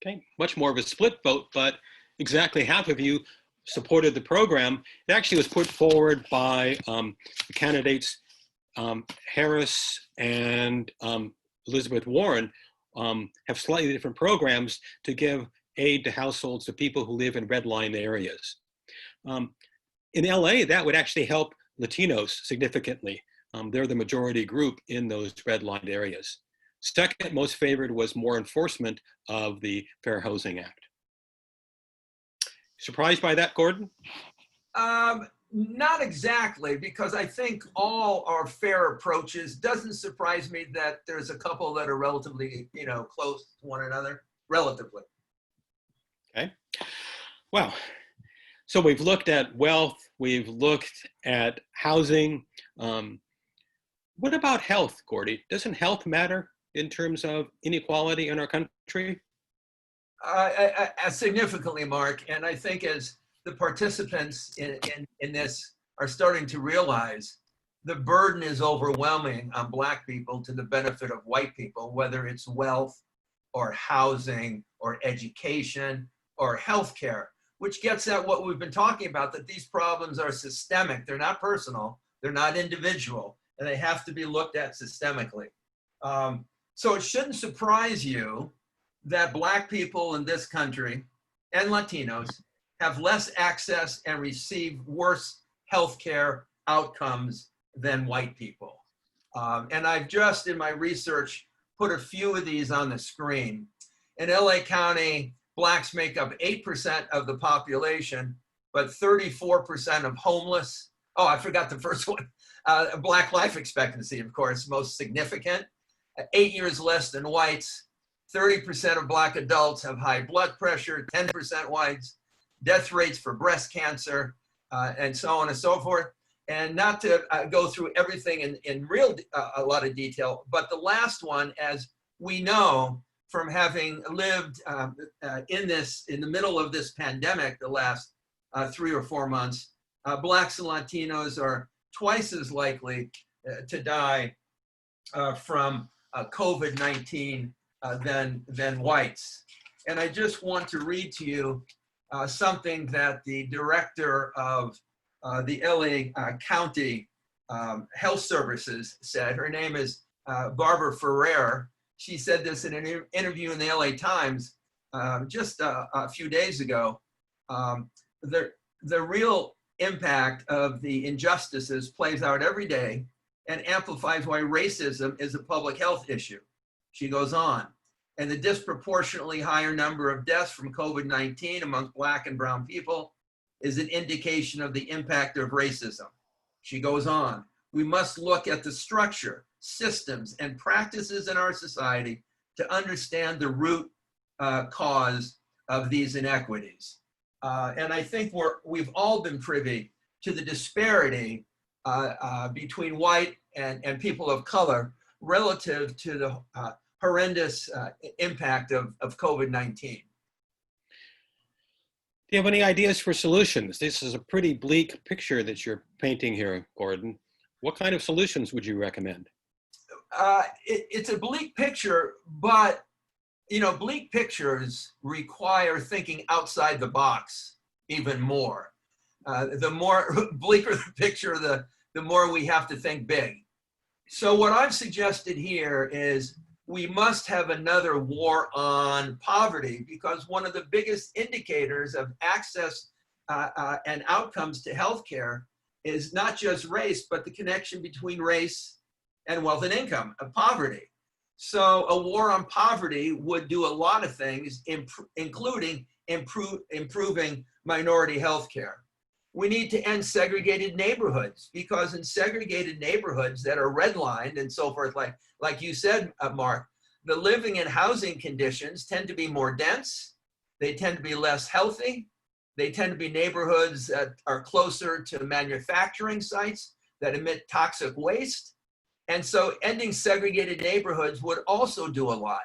Okay, much more of a split vote, but exactly half of you supported the program. It actually was put forward by the candidates Harris and Elizabeth Warren have slightly different programs to give aid to households to people who live in redline areas. In LA, that would actually help Latinos significantly. They're the majority group in those redlined areas. Second most favored was more enforcement of the Fair Housing Act. Surprised by that, Gordon? Not exactly, because I think all are fair approaches. Doesn't surprise me that there's a couple that are relatively, close to one another, relatively. Okay. Well, so we've looked at wealth, we've looked at housing. What about health, Gordy? Doesn't health matter in terms of inequality in our country? Significantly, Mark, and I think as the participants in this are starting to realize, the burden is overwhelming on Black people to the benefit of white people, whether it's wealth or housing or education or healthcare, which gets at what we've been talking about, that these problems are systemic. They're not personal, they're not individual, and they have to be looked at systemically. So it shouldn't surprise you that Black people in this country and Latinos have less access and receive worse healthcare outcomes than white people. And I've just, in my research, put a few of these on the screen. In LA County, Blacks make up 8% of the population, but 34% of homeless. Oh, I forgot the first one. Black life expectancy, of course, most significant. 8 years less than whites, 30% of Black adults have high blood pressure, 10% whites, death rates for breast cancer, and so on and so forth. And not to go through everything in a lot of detail, but the last one, as we know from having lived in the middle of this pandemic the last 3 or 4 months, Blacks and Latinos are twice as likely to die from COVID-19 than whites. And I just want to read to you something that the director of the LA County Health Services said. Her name is Barbara Ferrer. She said this in an interview in the LA Times just a few days ago. The real impact of the injustices plays out every day and amplifies why racism is a public health issue. She goes on, and the disproportionately higher number of deaths from COVID-19 among Black and brown people is an indication of the impact of racism. She goes on, we must look at the structure, systems, and practices in our society to understand the root cause of these inequities. And I think we've all been privy to the disparity between white and people of color relative to the horrendous impact of COVID-19. Do you have any ideas for solutions? This is a pretty bleak picture that you're painting here, Gordon. What kind of solutions would you recommend? It's a bleak picture, but bleak pictures require thinking outside the box even more. The more bleaker the picture, the more we have to think big. So what I've suggested here is we must have another war on poverty, because one of the biggest indicators of access and outcomes to healthcare is not just race, but the connection between race and wealth and income, of poverty. So a war on poverty would do a lot of things, including improving minority healthcare. We need to end segregated neighborhoods, because in segregated neighborhoods that are redlined and so forth, like you said, Mark, the living and housing conditions tend to be more dense. They tend to be less healthy. They tend to be neighborhoods that are closer to manufacturing sites that emit toxic waste. And so ending segregated neighborhoods would also do a lot.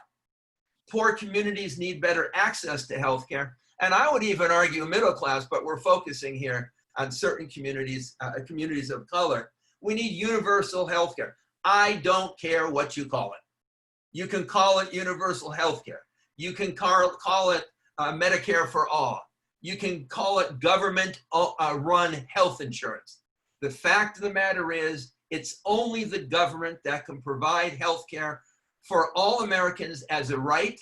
Poor communities need better access to healthcare. And I would even argue middle class, but we're focusing here on certain communities, communities of color. We need universal healthcare. I don't care what you call it. You can call it universal healthcare. You can call it Medicare for all. You can call it government-run health insurance. The fact of the matter is, it's only the government that can provide healthcare for all Americans as a right,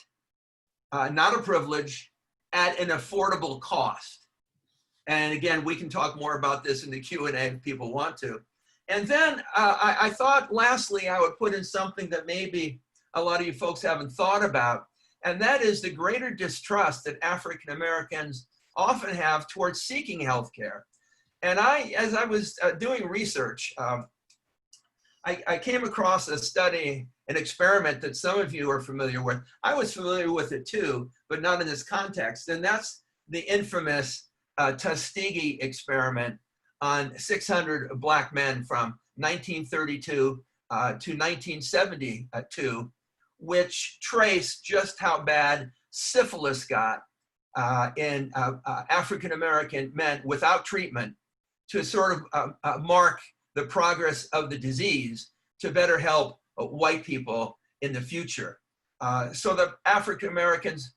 not a privilege, at an affordable cost. And again, we can talk more about this in the Q&A if people want to. And then I thought, lastly, I would put in something that maybe a lot of you folks haven't thought about, and that is the greater distrust that African Americans often have towards seeking healthcare. And as I was doing research, I came across a study, an experiment that some of you are familiar with. I was familiar with it too, but not in this context. And that's the infamous Tuskegee experiment on 600 Black men from 1932 to 1972, which traced just how bad syphilis got in African-American men without treatment, to sort of mark the progress of the disease to better help white people in the future. So the African-Americans,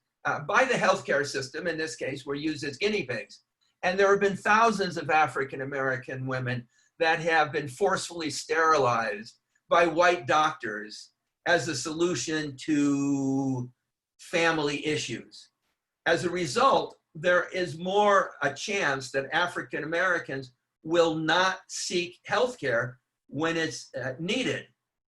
by the healthcare system, in this case, were used as guinea pigs. And there have been thousands of African-American women that have been forcefully sterilized by white doctors as a solution to family issues. As a result, there is more a chance that African-Americans will not seek healthcare when it's needed.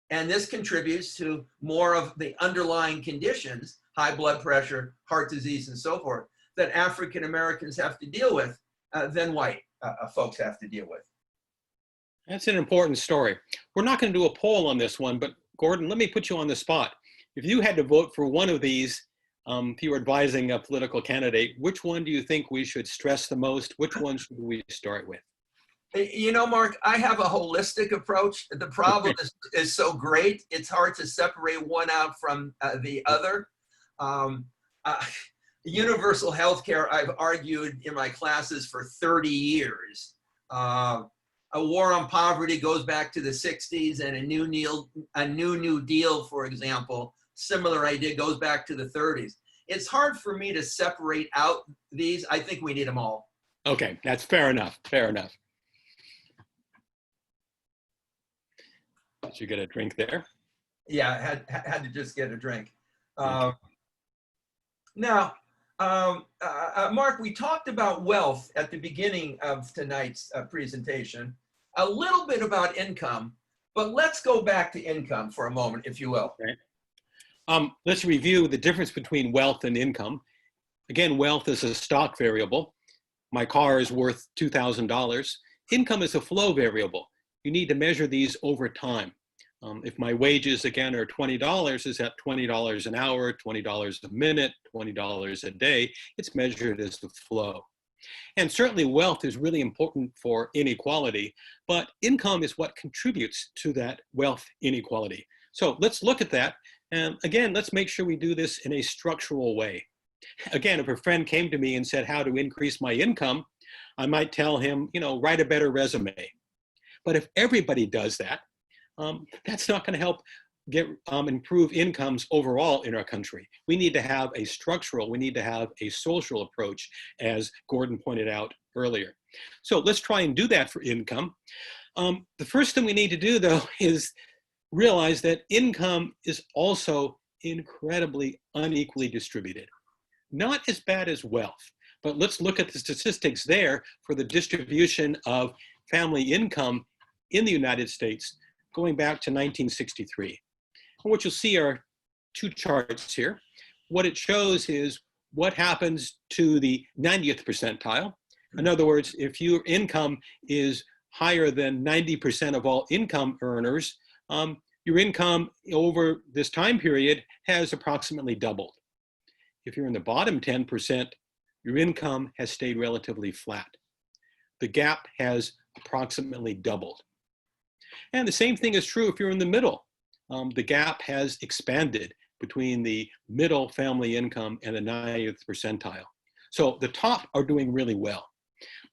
And this contributes to more of the underlying conditions, high blood pressure, heart disease, and so forth, that African Americans have to deal with than white folks have to deal with. That's an important story. We're not going to do a poll on this one, but Gordon, let me put you on the spot. If you had to vote for one of these, if you were advising a political candidate, which one do you think we should stress the most? Which one should we start with? You know, Mark, I have a holistic approach. The problem is so great, it's hard to separate one out from the other. Universal healthcare, I've argued in my classes for 30 years. A war on poverty goes back to the 60s, and a New Deal, for example, similar idea, goes back to the 30s. It's hard for me to separate out these. I think we need them all. Okay, that's fair enough. Fair enough. Did you get a drink there? Yeah, had to just get a drink. Okay. Now, Mark, we talked about wealth at the beginning of tonight's presentation, a little bit about income, but let's go back to income for a moment, if you will. Okay. Let's review the difference between wealth and income. Again, wealth is a stock variable. My car is worth $2,000. Income is a flow variable. You need to measure these over time. If my wages, again, are $20, is that $20 an hour, $20 a minute, $20 a day? It's measured as the flow. And certainly wealth is really important for inequality, but income is what contributes to that wealth inequality. So let's look at that. And again, let's make sure we do this in a structural way. Again, if a friend came to me and said how to increase my income, I might tell him, write a better resume. But if everybody does that, that's not going to help improve incomes overall in our country. We need to have a structural, we need to have a social approach, as Gordon pointed out earlier. So let's try and do that for income. The first thing we need to do, though, is realize that income is also incredibly unequally distributed. Not as bad as wealth, but let's look at the statistics there for the distribution of family income in the United States going back to 1963. And what you'll see are two charts here. What it shows is what happens to the 90th percentile. In other words, if your income is higher than 90% of all income earners, your income over this time period has approximately doubled. If you're in the bottom 10%, your income has stayed relatively flat. The gap has approximately doubled. And the same thing is true if you're in the middle. The gap has expanded between the middle family income and the 90th percentile. So the top are doing really well.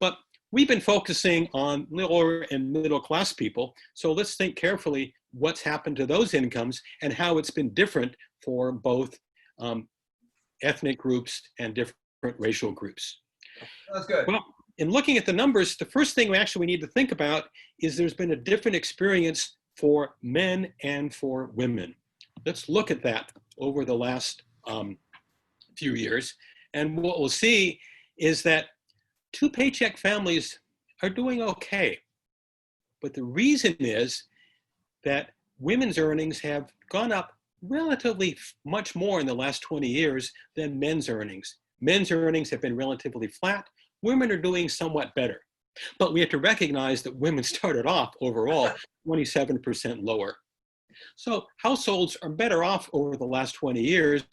But we've been focusing on lower and middle class people. So let's think carefully what's happened to those incomes and how it's been different for both ethnic groups and different racial groups. That's good. Well, in looking at the numbers, the first thing we need to think about is there's been a different experience for men and for women. Let's look at that over the last few years. And what we'll see is that two paycheck families are doing okay. But the reason is that women's earnings have gone up relatively much more in the last 20 years than men's earnings. Men's earnings have been relatively flat. Women are doing somewhat better. But we have to recognize that women started off overall 27% lower. So households are better off over the last 20 years,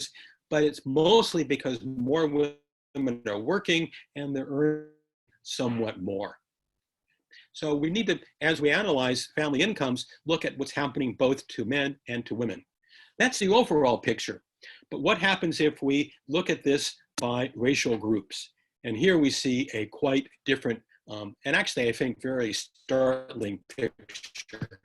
but it's mostly because more women are working and they're earning somewhat more. So we need to, as we analyze family incomes, look at what's happening both to men and to women. That's the overall picture. But what happens if we look at this by racial groups? And here we see a quite different, and actually I think very startling picture.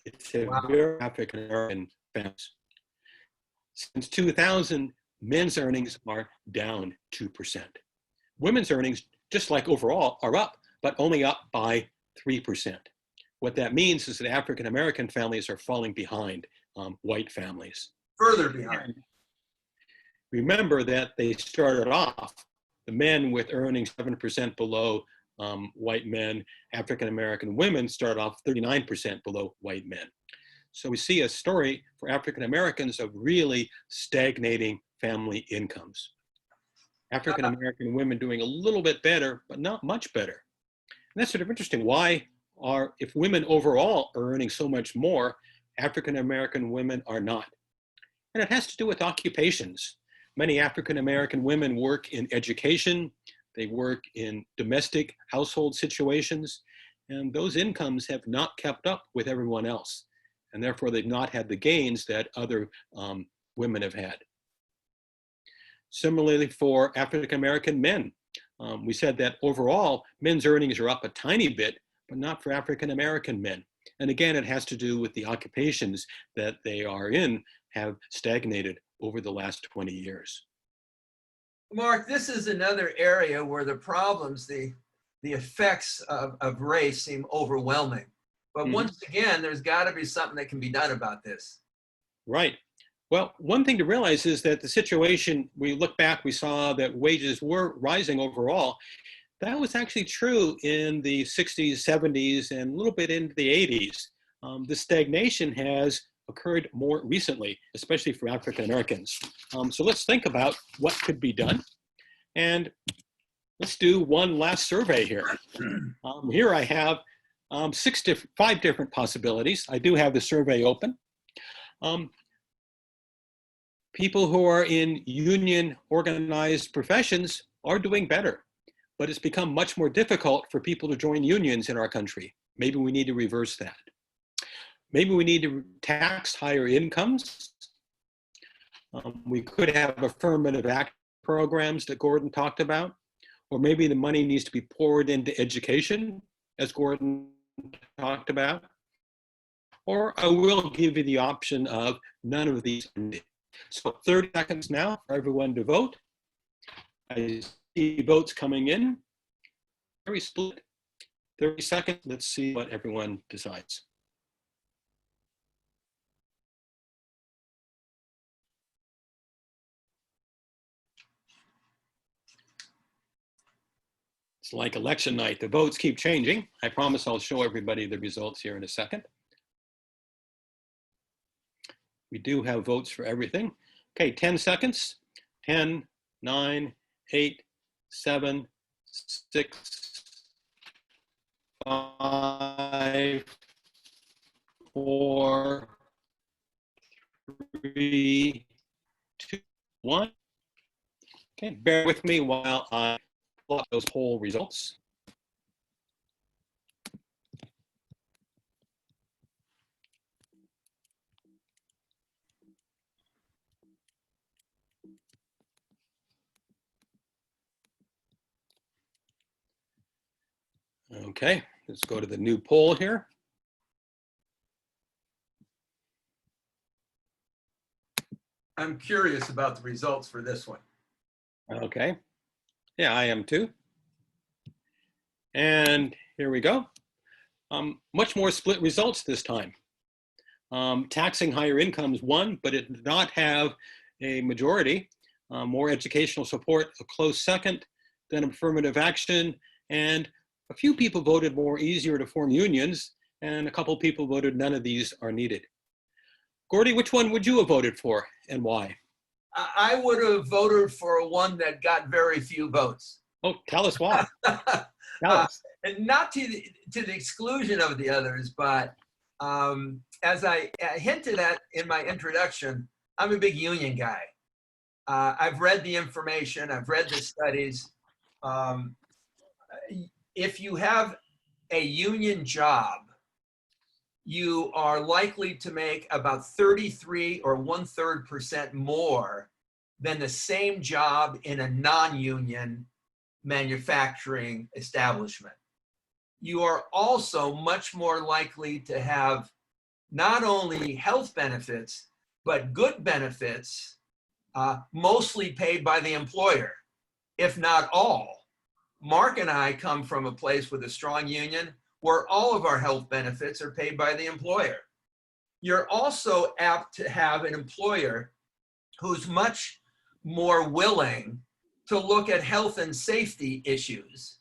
It's a very African-American families. Since 2000, men's earnings are down 2%. Women's earnings, just like overall, are up, but only up by 3%. What that means is that African-American families are falling behind white families. Further behind. Remember that they started off, the men with earnings 7% below white men. African-American women start off 39% below white men. So we see a story for African-Americans of really stagnating family incomes. African-American women doing a little bit better, but not much better. And that's sort of interesting. Why are, if women overall are earning so much more, African-American women are not. And it has to do with occupations. Many African-American women work in education, they work in domestic household situations, and those incomes have not kept up with everyone else. And therefore, they've not had the gains that other women have had. Similarly, for African-American men, we said that overall, men's earnings are up a tiny bit, but not for African-American men. And again, it has to do with the occupations that they are in have stagnated over the last 20 years. Mark, this is another area where the problems, the effects of race seem overwhelming. But once again, there's got to be something that can be done about this. Right. Well, one thing to realize is that the situation, we look back, we saw that wages were rising overall. That was actually true in the 60s, 70s, and a little bit into the 80s. The stagnation has occurred more recently, especially for African Americans. So let's think about what could be done. And let's do one last survey here. Here I have 5 different possibilities. I do have the survey open. People who are in union organized professions are doing better, but it's become much more difficult for people to join unions in our country. Maybe we need to reverse that. Maybe we need to tax higher incomes. We could have affirmative action programs that Gordon talked about, or maybe the money needs to be poured into education, as Gordon talked about. Or I will give you the option of none of these. So 30 seconds now for everyone to vote. I see votes coming in. Very split. 30 seconds. Let's see what everyone decides. It's like election night. The votes keep changing. I promise I'll show everybody the results here in a second. We do have votes for everything. Okay, 10 seconds. 10, 9, 8, 7, 6, 5, 4, 3, 2, 1. Okay, bear with me while I pull up those poll results. Okay, let's go to the new poll here. I'm curious about the results for this one. Okay, yeah, I am too. And here we go. Much more split results this time. Taxing higher incomes won, but it did not have a majority. More educational support, a close second, then affirmative action, and a few people voted more easier to form unions, and a couple people voted none of these are needed. Gordy, which one would you have voted for and why? I would have voted for one that got very few votes. Oh, tell us why. Tell us. And not to the exclusion of the others, but as I hinted at in my introduction, I'm a big union guy. I've read the information, I've read the studies. If you have a union job, you are likely to make about 33 or 1/3% more than the same job in a non-union manufacturing establishment. You are also much more likely to have not only health benefits, but good benefits, mostly paid by the employer, if not all. Mark and I come from a place with a strong union where all of our health benefits are paid by the employer. You're also apt to have an employer who's much more willing to look at health and safety issues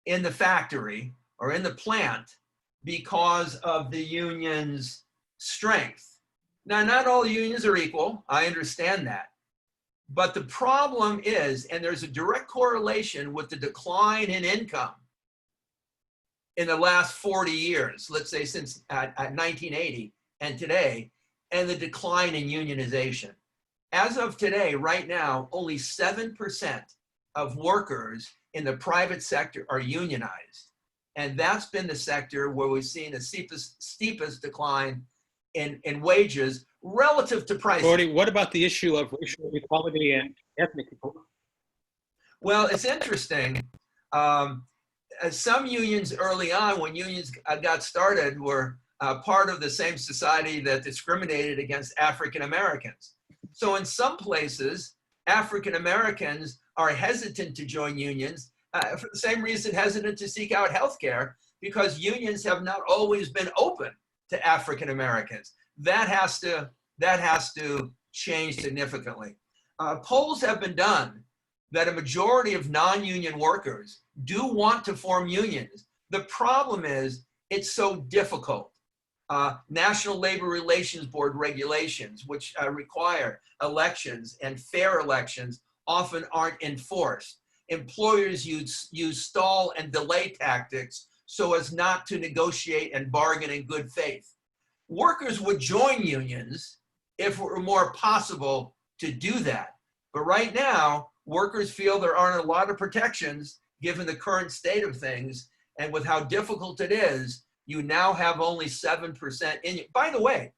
in the factory or in the plant because of the union's strength. Now, not all unions are equal, I understand that. But the problem is, and there's a direct correlation with the decline in income, in the last 40 years, let's say since 1980 and today, and the decline in unionization. As of today, right now, only 7% of workers in the private sector are unionized. And that's been the sector where we've seen the steepest decline in wages relative to prices. Gordy, what about the issue of racial equality and ethnic equality? Well, it's interesting. Some unions early on, when unions got started, were part of the same society that discriminated against African-Americans. So in some places, African-Americans are hesitant to join unions for the same reason hesitant to seek out healthcare, because unions have not always been open to African-Americans. That has to change significantly. Polls have been done that a majority of non-union workers do want to form unions. The problem is it's so difficult. National Labor Relations Board regulations, which require elections and fair elections, often aren't enforced. Employers use stall and delay tactics so as not to negotiate and bargain in good faith. Workers would join unions if it were more possible to do that. But right now, workers feel there aren't a lot of protections given the current state of things, and with how difficult it is, you now have only 7% in. By the way,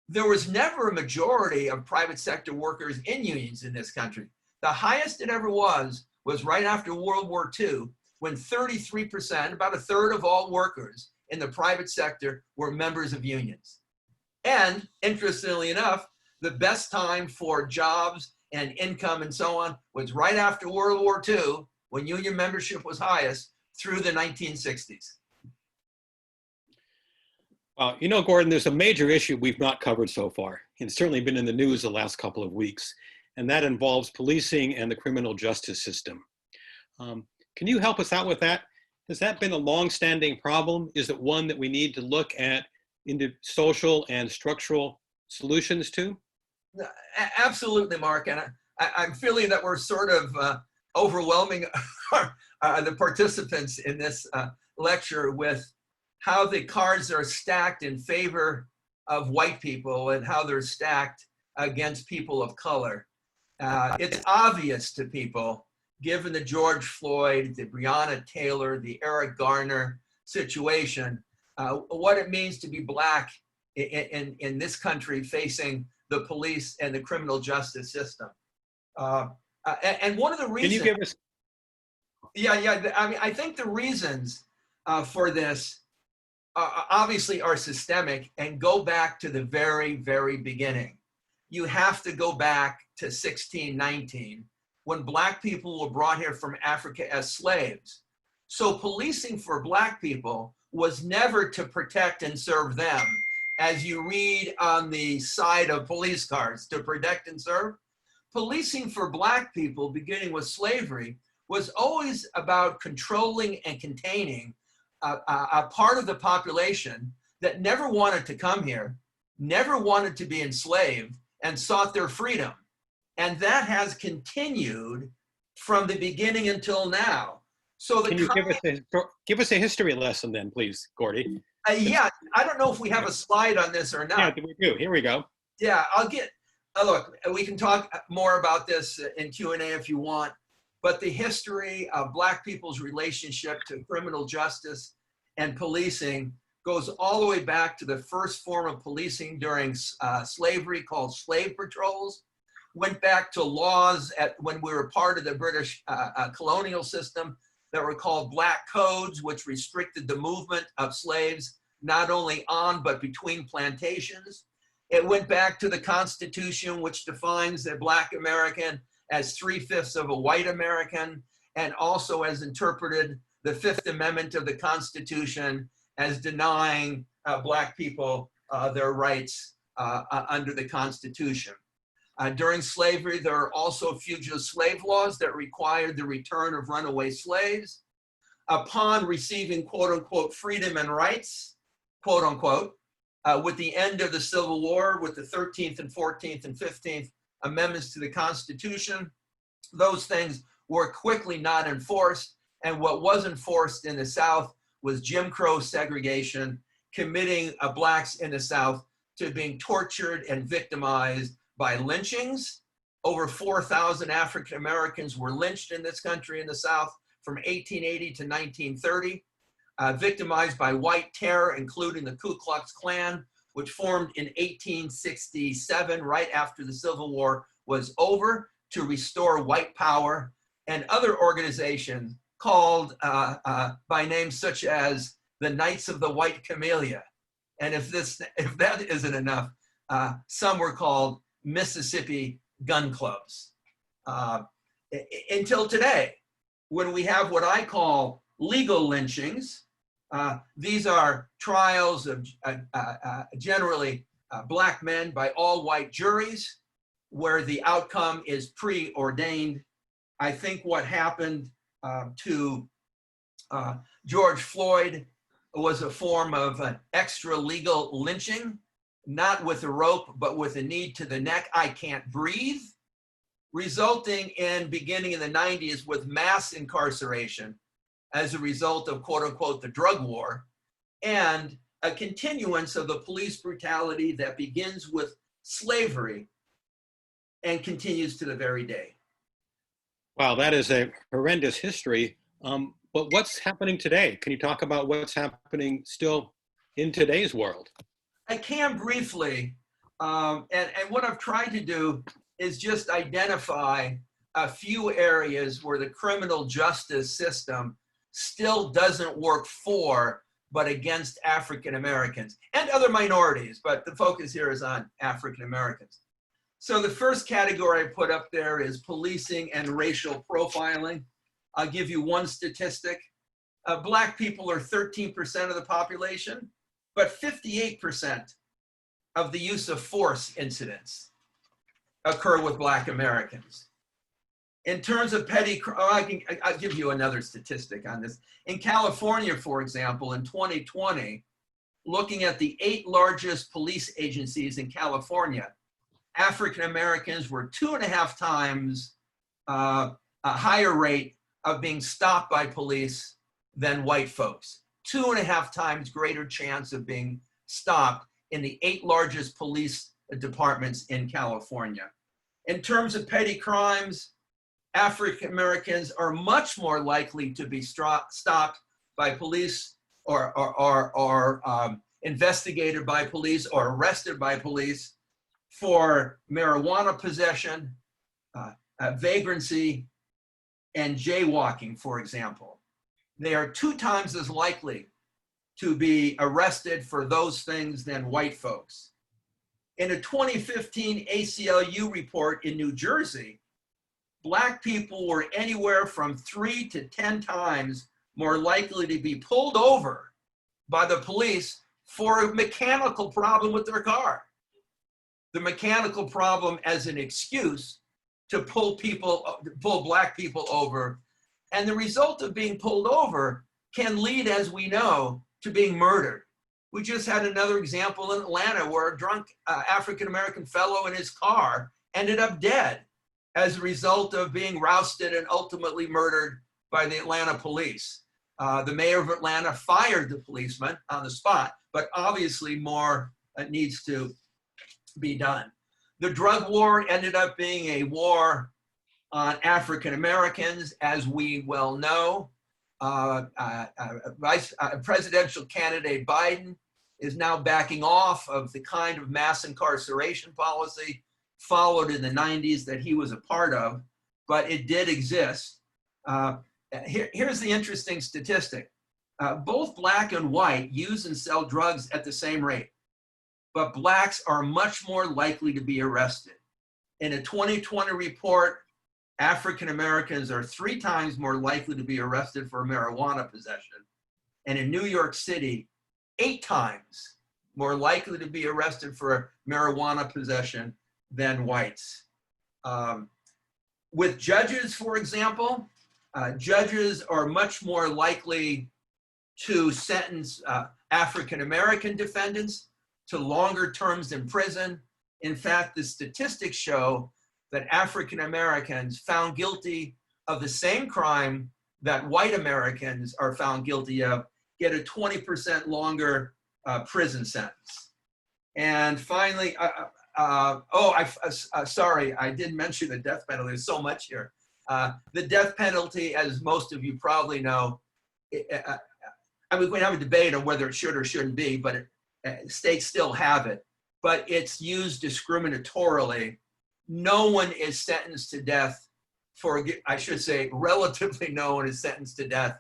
there was never a majority of private sector workers in unions in this country. The highest it ever was right after World War II, when 33%, about a third of all workers in the private sector were members of unions. And interestingly enough, the best time for jobs and income and so on was right after World War II, when union membership was highest, through the 1960s. You know, Gordon, there's a major issue we've not covered so far. It's certainly been in the news the last couple of weeks, and that involves policing and the criminal justice system. Can you help us out with that? Has that been a long-standing problem? Is it one that we need to look at into social and structural solutions to? Absolutely, Mark. And I'm feeling that we're sort of overwhelming the participants in this lecture with how the cards are stacked in favor of white people and how they're stacked against people of color. It's obvious to people, given the George Floyd, the Breonna Taylor, the Eric Garner situation, what it means to be Black in this country facing the police and the criminal justice system. And one of the reasons— Can you give us— Yeah, I mean, I think the reasons for this obviously are systemic and go back to the very, very beginning. You have to go back to 1619, when Black people were brought here from Africa as slaves. So policing for Black people was never to protect and serve them, as you read on the side of police cars, to protect and serve. Policing for Black people, beginning with slavery, was always about controlling and containing a part of the population that never wanted to come here, never wanted to be enslaved, and sought their freedom. And that has continued from the beginning until now. So Can you give us a history lesson then, please, Gordy? Yeah, I don't know if we have a slide on this or not. Yeah, we do. Here we go. Yeah, I'll get, look, we can talk more about this in Q&A if you want, but the history of Black people's relationship to criminal justice and policing goes all the way back to the first form of policing during slavery called slave patrols, went back to laws when we were part of the British colonial system that were called Black Codes, which restricted the movement of slaves, not only on, but between plantations. It went back to the Constitution, which defines a Black American as 3/5 of a white American, and also has interpreted the Fifth Amendment of the Constitution as denying Black people their rights under the Constitution. During slavery, there are also fugitive slave laws that required the return of runaway slaves. Upon receiving quote unquote freedom and rights, quote unquote, with the end of the Civil War, with the 13th and 14th and 15th amendments to the Constitution, those things were quickly not enforced. And what was enforced in the South was Jim Crow segregation, committing blacks in the South to being tortured and victimized by lynchings. Over 4,000 African Americans were lynched in this country in the South from 1880 to 1930, victimized by white terror, including the Ku Klux Klan, which formed in 1867, right after the Civil War was over, to restore white power, and other organizations called by names such as the Knights of the White Camellia. And if that isn't enough, some were called Mississippi gun clubs. Until today, when we have what I call legal lynchings, these are trials of generally black men by all white juries, where the outcome is preordained. I think what happened to George Floyd was a form of an extra legal lynching, not with a rope, but with a knee to the neck, I can't breathe, resulting in, beginning in the 90s, with mass incarceration as a result of, quote unquote, the drug war, and a continuance of the police brutality that begins with slavery and continues to the very day. Wow, that is a horrendous history. But what's happening today? Can you talk about what's happening still in today's world? I can briefly, and what I've tried to do is just identify a few areas where the criminal justice system still doesn't work for, but against African Americans and other minorities, but the focus here is on African Americans. So the first category I put up there is policing and racial profiling. I'll give you one statistic. Black people are 13% of the population, but 58% of the use of force incidents occur with Black Americans. In terms of petty, I'll give you another statistic on this. In California, for example, in 2020, looking at the 8 largest police agencies in California, African Americans were 2.5 times a higher rate of being stopped by police than white folks. 2.5 times greater chance of being stopped in the 8 largest police departments in California. In terms of petty crimes, African Americans are much more likely to be stopped by police or investigated by police or arrested by police for marijuana possession, vagrancy, and jaywalking, for example. They are 2 times as likely to be arrested for those things than white folks. In a 2015 ACLU report in New Jersey, Black people were anywhere from 3 to 10 times more likely to be pulled over by the police for a mechanical problem with their car. The mechanical problem as an excuse to pull Black people over. And the result of being pulled over can lead, as we know, to being murdered. We just had another example in Atlanta where a drunk African-American fellow in his car ended up dead as a result of being rousted and ultimately murdered by the Atlanta police. The mayor of Atlanta fired the policeman on the spot, but obviously more needs to be done. The drug war ended up being a war on African Americans, as we well know. Presidential candidate Biden is now backing off of the kind of mass incarceration policy followed in the 90s that he was a part of, but it did exist. Here's the interesting statistic. Both Black and white use and sell drugs at the same rate, but Blacks are much more likely to be arrested. In a 2020 report, African Americans are 3 times more likely to be arrested for marijuana possession. And in New York City, 8 times more likely to be arrested for marijuana possession than whites. With judges, for example, judges are much more likely to sentence African American defendants to longer terms in prison. In fact, the statistics show that African Americans found guilty of the same crime that white Americans are found guilty of get a 20% longer prison sentence. And finally, sorry, I didn't mention the death penalty. There's so much here. The death penalty, as most of you probably know, I mean, we have a debate on whether it should or shouldn't be, but states still have it. But it's used discriminatorily. No one is sentenced to death for, I should say, relatively no one is sentenced to death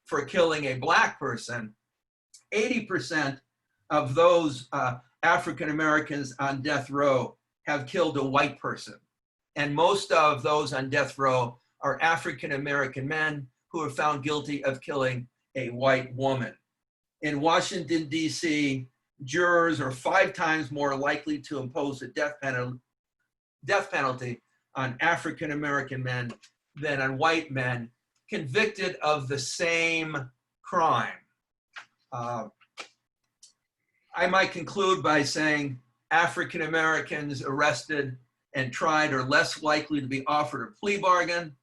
for killing a Black person. 80% of those African-Americans on death row have killed a white person. And most of those on death row are African-American men who are found guilty of killing a white woman. In Washington, D.C., jurors are 5 times more likely to impose a death penalty on African-American men than on white men convicted of the same crime. I might conclude by saying African-Americans arrested and tried are less likely to be offered a plea bargain.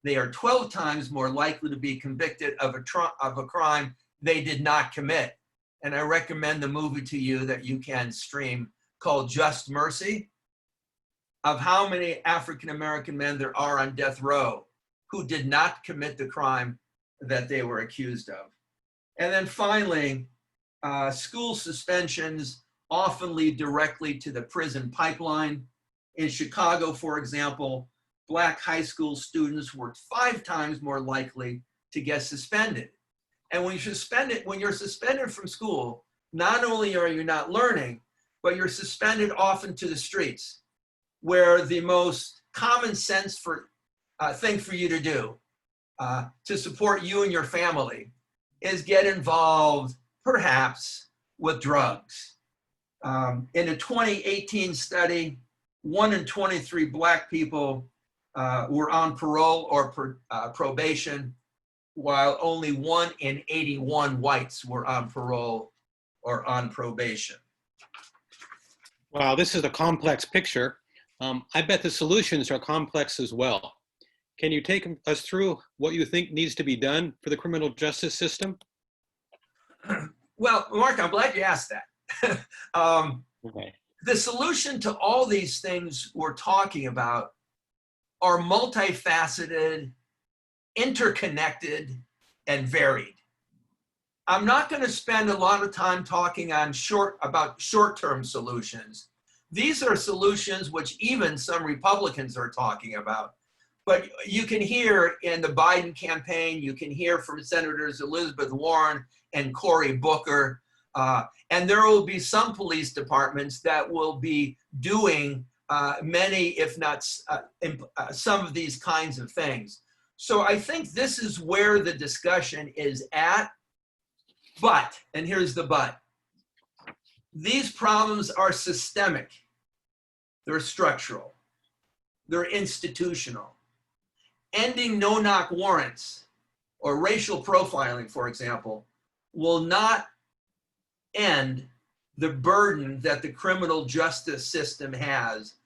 They are 12 times more likely to be convicted of a crime they did not commit. And I recommend the movie to you that you can stream called Just Mercy, of how many African-American men there are on death row who did not commit the crime that they were accused of. And then finally, school suspensions often lead directly to the prison pipeline. In Chicago, for example, Black high school students were 5 times more likely to get suspended. And when you're suspended from school, not only are you not learning, but you're suspended often to the streets, where the most common sense thing for you to do to support you and your family is get involved, perhaps, with drugs. In a 2018 study, 1 in 23 Black people were on parole or probation, while only 1 in 81 whites were on parole or on probation. Wow, this is a complex picture. I bet the solutions are complex as well. Can you take us through what you think needs to be done for the criminal justice system? Well, Mark, I'm glad you asked that. Okay. The solution to all these things we're talking about are multifaceted, interconnected, and varied. I'm not going to spend a lot of time talking about short-term solutions. These are solutions which even some Republicans are talking about. But you can hear in the Biden campaign, you can hear from Senators Elizabeth Warren and Cory Booker, and there will be some police departments that will be doing many, if not some of these kinds of things. So I think this is where the discussion is at. But, and here's the but, these problems are systemic. They're structural. They're institutional. Ending no-knock warrants or racial profiling, for example, will not end the burden that the criminal justice system has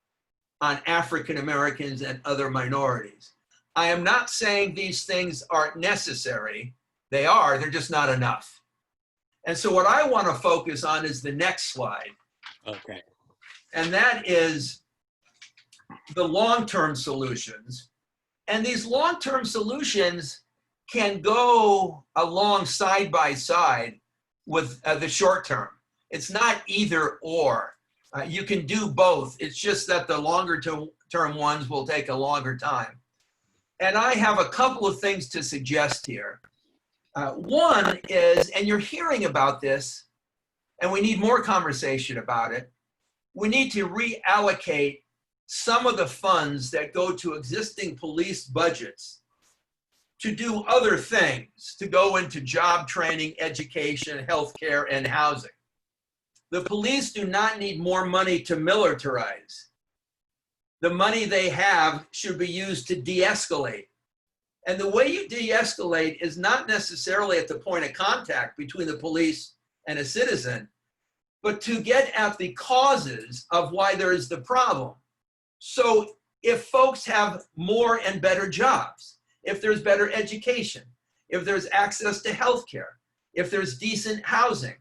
on African Americans and other minorities. I am not saying these things aren't necessary. They are, they're just not enough. And so what I want to focus on is the next slide. Okay. And that is the long-term solutions. And these long-term solutions can go along side by side with the short term. It's not either or. You can do both. It's just that the longer term ones will take a longer time. And I have a couple of things to suggest here. One is, and you're hearing about this, and we need more conversation about it, we need to reallocate some of the funds that go to existing police budgets to do other things, to go into job training, education, healthcare, and housing. The police do not need more money to militarize. The money they have should be used to de-escalate. And the way you de-escalate is not necessarily at the point of contact between the police and a citizen, but to get at the causes of why there is the problem. So if folks have more and better jobs, if there's better education, if there's access to healthcare, if there's decent housing,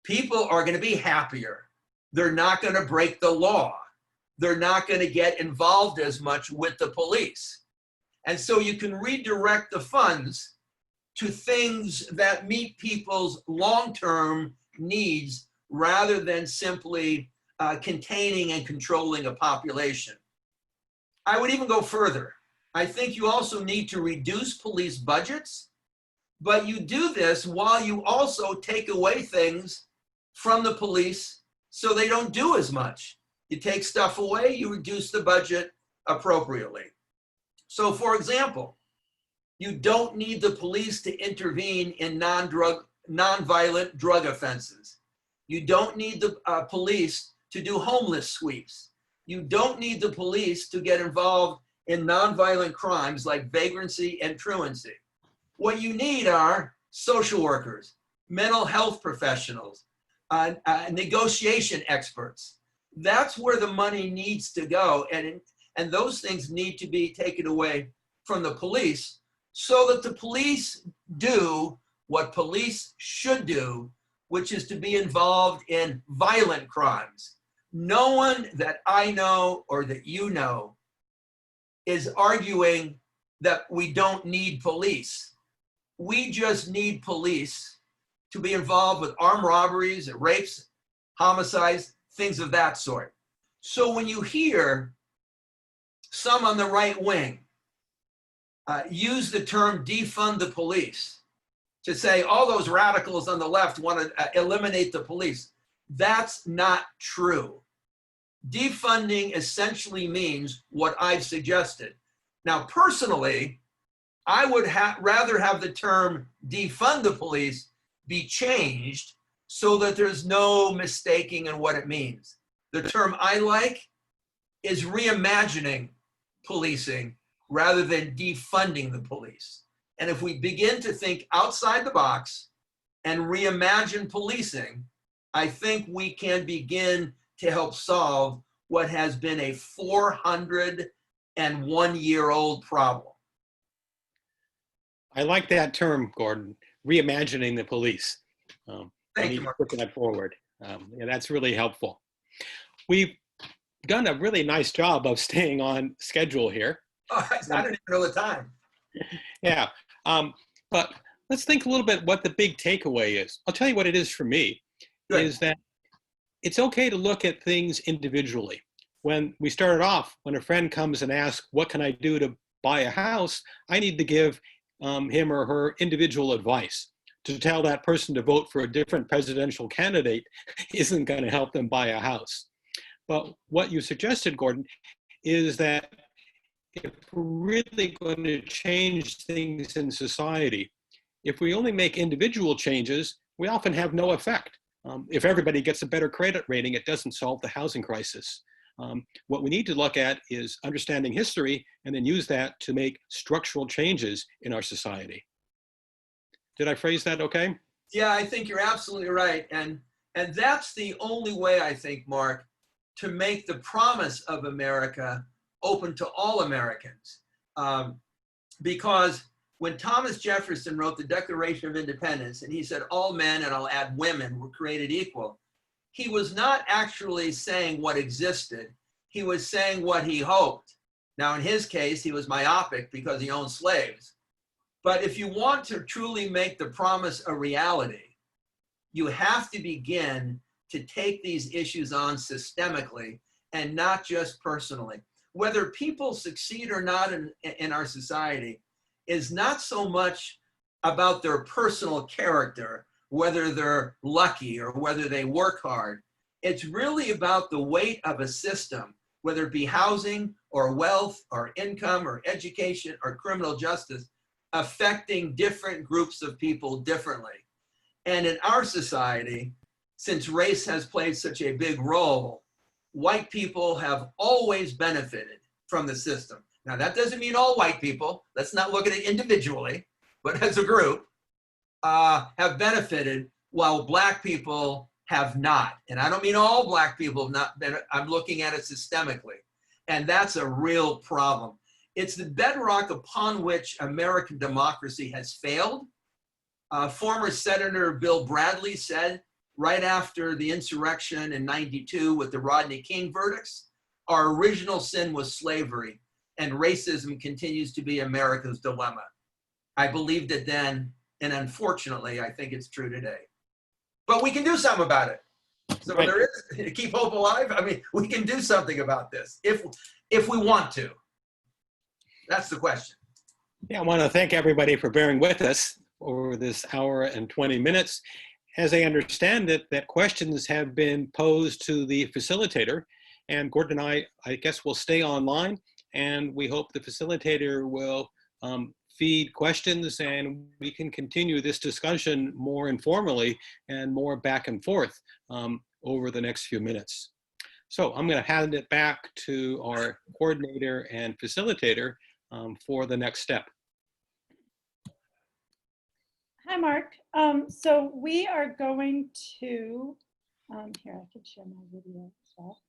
people are going to be happier. They're not going to break the law. They're not going to get involved as much with the police. And so you can redirect the funds to things that meet people's long-term needs rather than simply containing and controlling a population. I would even go further. I think you also need to reduce police budgets, but you do this while you also take away things from the police so they don't do as much. You take stuff away, you reduce the budget appropriately. So for example, you don't need the police to intervene in non-violent drug offenses. You don't need the police to do homeless sweeps. You don't need the police to get involved in non-violent crimes like vagrancy and truancy. What you need are social workers, mental health professionals, negotiation experts. That's where the money needs to go, and those things need to be taken away from the police so that the police do what police should do, which is to be involved in violent crimes. No one that I know or that you know is arguing that we don't need police. We just need police to be involved with armed robberies, rapes, homicides, things of that sort. So when you hear some on the right wing use the term defund the police to say all those radicals on the left want to eliminate the police, that's not true. Defunding essentially means what I've suggested. Now, personally, I would rather have the term defund the police be changed so that there's no mistaking in what it means. The term I like is reimagining policing rather than defunding the police. And if we begin to think outside the box and reimagine policing, I think we can begin to help solve what has been a 401-year-old problem. I like that term, Gordon, reimagining the police. Thank you, Mark. Put that forward. Yeah, that's really helpful. We've done a really nice job of staying on schedule here. Oh, I don't even know the time. Yeah, but let's think a little bit what the big takeaway is. I'll tell you what it is for me, is that it's okay to look at things individually. When we started off, when a friend comes and asks, what can I do to buy a house? I need to give him or her individual advice. To tell that person to vote for a different presidential candidate isn't going to help them buy a house. But what you suggested, Gordon, is that if we're really going to change things in society, if we only make individual changes, we often have no effect. If everybody gets a better credit rating, it doesn't solve the housing crisis. What we need to look at is understanding history and then use that to make structural changes in our society. Did I phrase that okay? Yeah, I think you're absolutely right. And that's the only way, I think, Mark, to make the promise of America open to all Americans. Because when Thomas Jefferson wrote the Declaration of Independence, and he said all men, and I'll add women, were created equal, he was not actually saying what existed. He was saying what he hoped. Now, in his case, he was myopic because he owned slaves. But if you want to truly make the promise a reality, you have to begin to take these issues on systemically and not just personally. Whether people succeed or not in our society is not so much about their personal character, whether they're lucky or whether they work hard. It's really about the weight of a system, whether it be housing or wealth or income or education or criminal justice, affecting different groups of people differently. And in our society, since race has played such a big role, white people have always benefited from the system. Now, that doesn't mean all white people, let's not look at it individually, but as a group, have benefited while Black people have not. And I don't mean all Black people have not been, I'm looking at it systemically. And that's a real problem. It's the bedrock upon which American democracy has failed. Former Senator Bill Bradley said right after the insurrection in '92 with the Rodney King verdicts, our original sin was slavery, and racism continues to be America's dilemma. I believed it then, and unfortunately, I think it's true today. But we can do something about it. So Right. there is, keep hope alive. I mean, we can do something about this if we want to. That's the question. Yeah, I want to thank everybody for bearing with us over this hour and 20 minutes. As I understand it, that questions have been posed to the facilitator, and Gordon and I guess will stay online, and we hope the facilitator will feed questions and we can continue this discussion more informally and more back and forth over the next few minutes. So I'm going to hand it back to our coordinator and facilitator for the next step. Hi, Mark. So we are going to, here, I can share my video as well.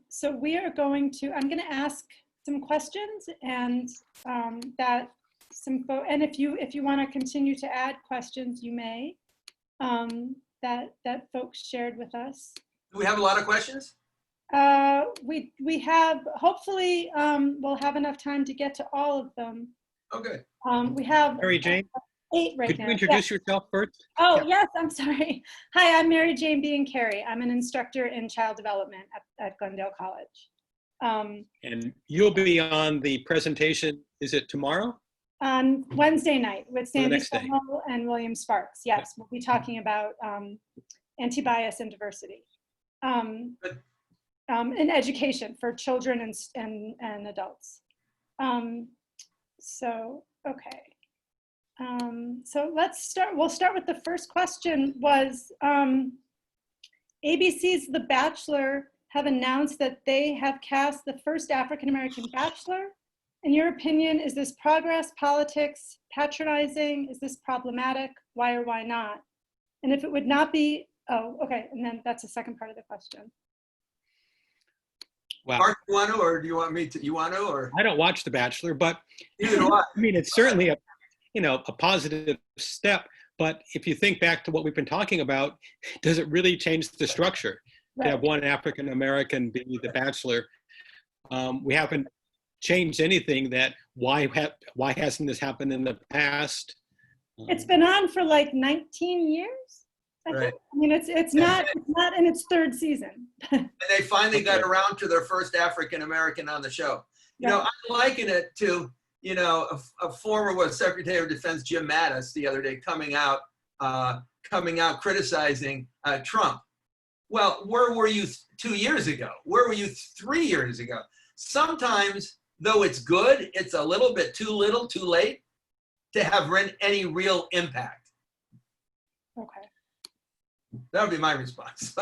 So we are going to, I'm going to ask some questions and and if you want to continue to add questions, you may, that folks shared with us. Do we have a lot of questions? We have, hopefully, we'll have enough time to get to all of them. Oh, good. We have Mary Jane, 8 right could now. you introduce yourself first? Oh, Yeah. yes, I'm sorry. Hi, I'm Mary Jane Carey. I'm an instructor in child development at Glendale College. And you'll be on the presentation, is it tomorrow? On Wednesday night with Sandy next day. Summerall and William Sparks. Yes, we'll be talking about anti-bias and diversity in education for children and adults. So, okay. So let's start, we'll start with the first question was, ABC's The Bachelor have announced that they have cast the first African-American bachelor. In your opinion, is this progress, politics, patronizing? Is this problematic? Why or why not? And if it would not be, oh, okay, and then that's the second part of the question. Wow. Mark, you want to, or do you want me to? You want to, or? I don't watch The Bachelor, but Neither do I. I mean, it's certainly a positive step. But if you think back to what we've been talking about, does it really change the structure to have one African American be the bachelor? We haven't changed anything. That why hasn't this happened in the past? It's been on for like 19 years. I think. I mean, it's not in its 3rd season. And they finally got around to their first African American on the show. You know, I'm liking it to, you know, a former Secretary of Defense Jim Mattis the other day coming out criticizing Trump. Well, where were you 2 years ago? Where were you 3 years ago? Sometimes, though it's good, it's a little bit too little, too late to have any real impact. Okay. That would be my response.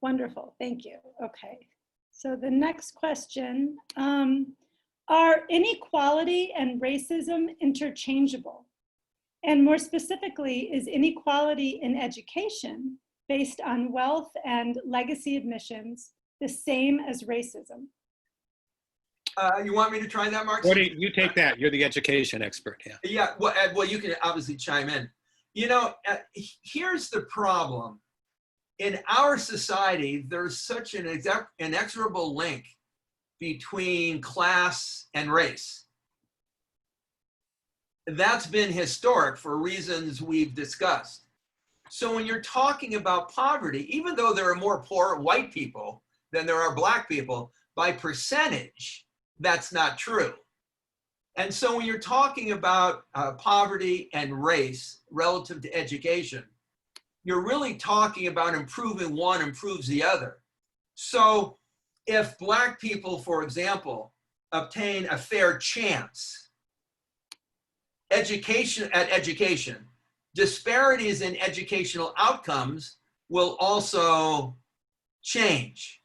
Wonderful, thank you. Okay, so the next question, are inequality and racism interchangeable? And more specifically, is inequality in education based on wealth and legacy admissions the same as racism? You want me to try that, Mark? What do you take that? You're the education expert. Yeah. Yeah, well, Ed, well, you can obviously chime in. You know, here's the problem. In our society, there's such an inexorable link between class and race. That's been historic for reasons we've discussed. So when you're talking about poverty, even though there are more poor white people than there are black people, by percentage, that's not true. And so when you're talking about poverty and race relative to education, you're really talking about improving one improves the other. So if black people, for example, obtain a fair chance at education, disparities in educational outcomes will also change.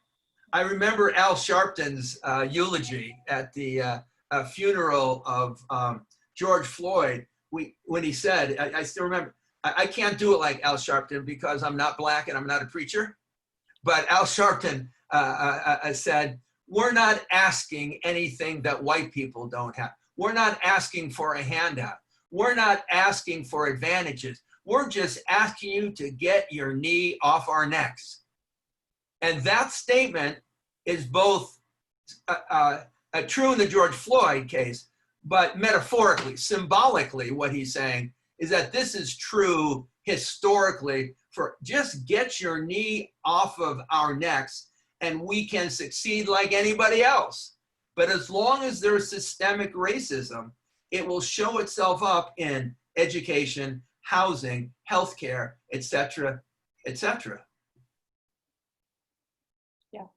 I remember Al Sharpton's eulogy at the funeral of George Floyd, when he said, I still remember, I can't do it like Al Sharpton because I'm not black and I'm not a preacher, but Al Sharpton said, we're not asking anything that white people don't have. We're not asking for a handout. We're not asking for advantages. We're just asking you to get your knee off our necks. And that statement is both true in the George Floyd case, but metaphorically, symbolically, what he's saying is that this is true historically for just get your knee off of our necks and we can succeed like anybody else. But as long as there's systemic racism, it will show itself up in education, housing, healthcare, et cetera, et cetera. Yeah.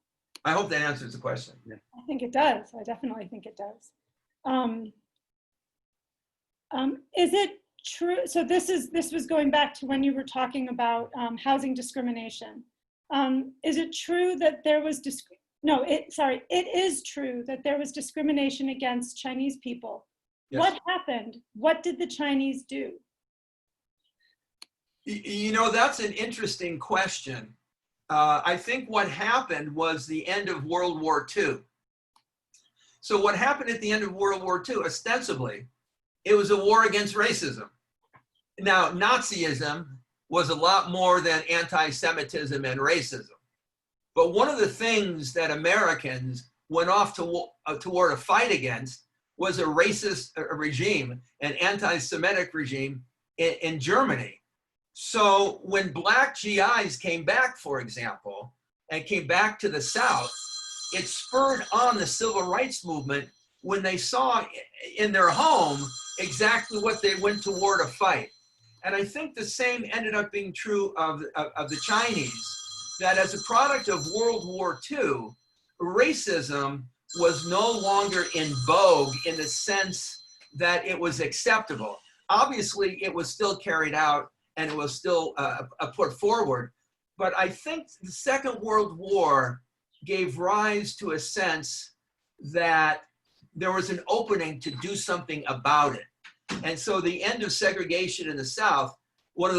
I hope that answers the question. I think it does. I definitely think it does. Is it true? So this was going back to when you were talking about housing discrimination. Is it true that there was it is true that there was discrimination against Chinese people. Yes. What happened? What did the Chinese do? You know, that's an interesting question. I think what happened was the end of World War II. So what happened at the end of World War II, ostensibly, it was a war against racism. Now, Nazism was a lot more than anti-Semitism and racism. But one of the things that Americans went off toward a fight against was a racist regime, an anti-Semitic regime in Germany. So when Black GIs came back, for example, and came back to the South, it spurred on the civil rights movement when they saw in their home exactly what they went toward a fight. And I think the same ended up being true of the Chinese, that as a product of World War II, racism was no longer in vogue in the sense that it was acceptable. Obviously, it was still carried out and it was still put forward. But I think the Second World War gave rise to a sense that there was an opening to do something about it. And so the end of segregation in the South, one of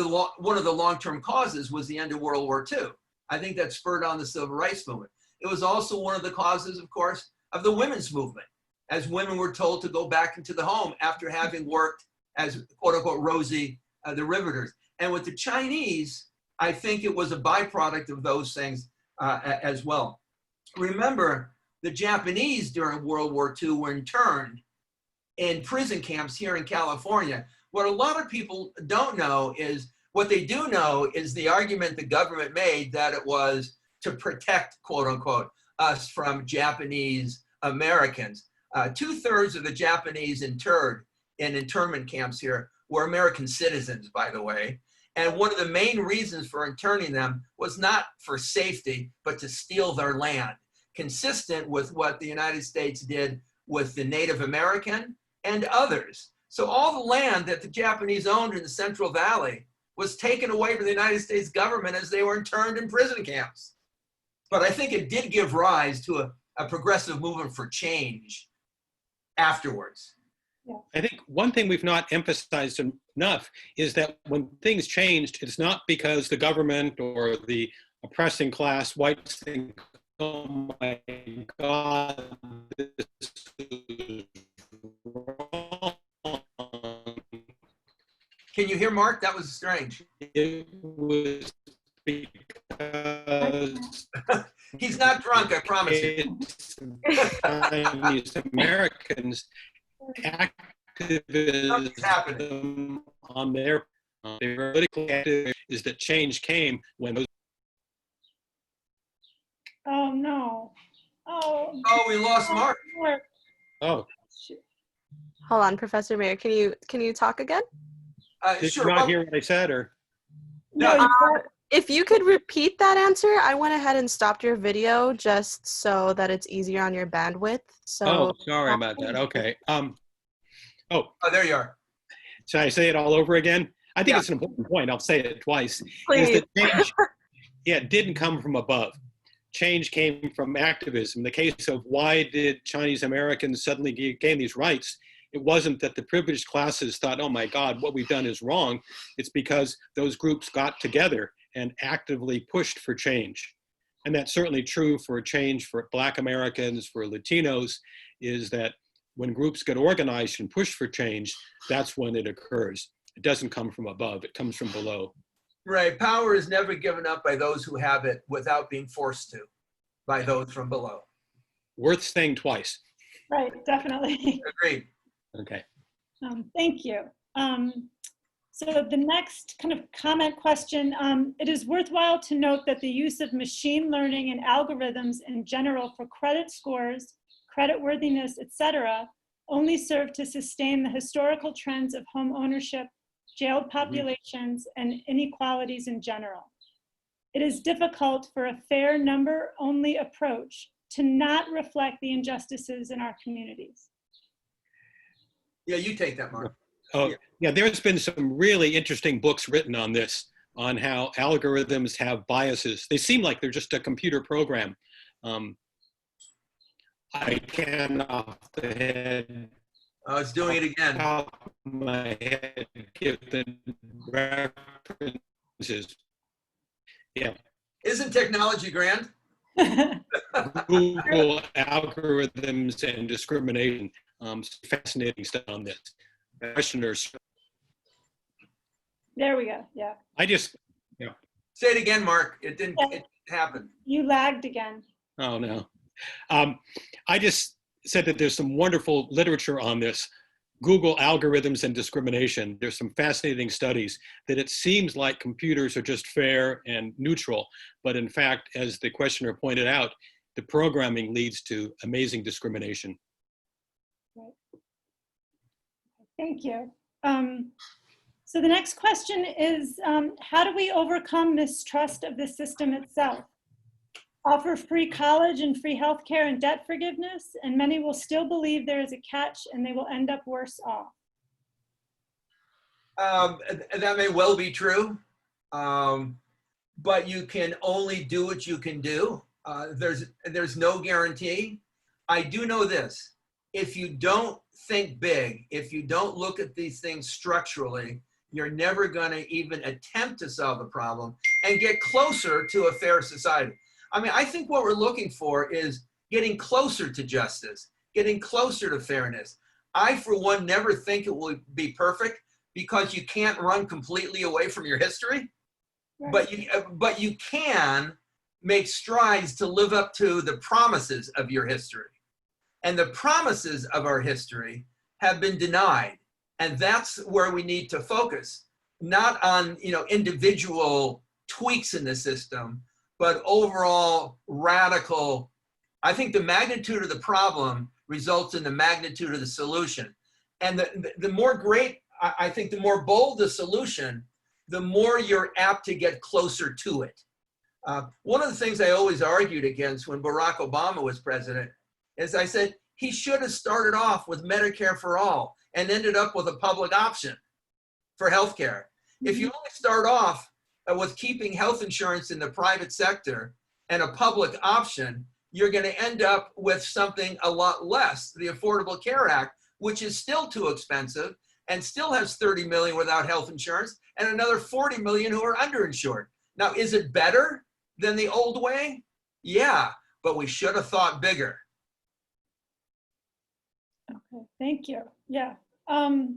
the long-term causes was the end of World War II. I think that spurred on the civil rights movement. It was also one of the causes, of course, of the women's movement, as women were told to go back into the home after having worked as quote unquote Rosie the Riveters. And with the Chinese, I think it was a byproduct of those things as well. Remember, the Japanese during World War II were interned in prison camps here in California. What a lot of people don't know is, what they do know is the argument the government made that it was to protect, quote unquote, us from Japanese Americans. 2/3 of the Japanese interred in internment camps here were American citizens, by the way. And one of the main reasons for interning them was not for safety, but to steal their land, consistent with what the United States did with the Native American and others. So all the land that the Japanese owned in the Central Valley was taken away from the United States government as they were interned in prison camps. But I think it did give rise to a progressive movement for change afterwards. Yeah. I think one thing we've not emphasized enough is that when things changed, it's not because the government or the oppressing class, whites think, oh my God, this is wrong. Can you hear Mark? That was strange. It was because he's not drunk, I promise you. Chinese Americans activism on their political activism is that change came when those. Oh no! Oh, we lost Mark. Oh. Hold on, Professor Maier. Can you talk again? Did you not hear what I said, or? No. If you could repeat that answer, I went ahead and stopped your video just so that it's easier on your bandwidth. So. Oh, sorry about that. Okay. Oh, there you are. Should I say it all over again? I think it's an important point. I'll say it twice. Please. Is that change, it didn't come from above. Change came from activism. The case of why did Chinese Americans suddenly gain these rights? It wasn't that the privileged classes thought, oh my God, what we've done is wrong. It's because those groups got together and actively pushed for change. And that's certainly true for change for Black Americans, for Latinos, is that when groups get organized and push for change, that's when it occurs. It doesn't come from above, it comes from below. Right, power is never given up by those who have it without being forced to by those from below. Worth saying twice. Right, definitely. Agreed. Okay. Thank you. So the next kind of comment question, it is worthwhile to note that the use of machine learning and algorithms in general for credit scores, creditworthiness, etc., only serve to sustain the historical trends of home ownership, jailed populations, and inequalities in general. It is difficult for a fair number-only approach to not reflect the injustices in our communities. Yeah, you take that, Mark. Oh, yeah, there's been some really interesting books written on this, on how algorithms have biases. They seem like they're just a computer program. I can off the head. Oh, it's doing it again. Top of my head, give the references. Yeah. Isn't technology grand? Google algorithms and discrimination. Fascinating stuff on this. Questioners. There we go, yeah. I just, Say it again, Mark. It didn't happen. You lagged again. oh no. I just said that there's some wonderful literature on this. Google algorithms and discrimination. There's some fascinating studies that it seems like computers are just fair and neutral, but in fact, as the questioner pointed out, the programming leads to amazing discrimination. Right. Thank you. So the next question is, how do we overcome mistrust of the system itself? Offer free college and free healthcare and debt forgiveness, and many will still believe there is a catch and they will end up worse off. That may well be true, but you can only do what you can do. There's no guarantee. I do know this. If you don't think big, if you don't look at these things structurally, you're never going to even attempt to solve the problem and get closer to a fair society. I mean, I think what we're looking for is getting closer to justice, getting closer to fairness. I, for one, never think it will be perfect because you can't run completely away from your history, right. but you can make strides to live up to the promises of your history. And the promises of our history have been denied. And that's where we need to focus, not on individual tweaks in the system, but overall radical. I think the magnitude of the problem results in the magnitude of the solution. And the more great, I think the more bold the solution, the more you're apt to get closer to it. One of the things I always argued against when Barack Obama was president is I said, he should have started off with Medicare for all and ended up with a public option for healthcare. If you only start off with keeping health insurance in the private sector and a public option, you're going to end up with something a lot less, the Affordable Care Act, which is still too expensive and still has 30 million without health insurance and another 40 million who are underinsured. Now, is it better than the old way? Yeah, but we should have thought bigger. Okay, thank you. Yeah. I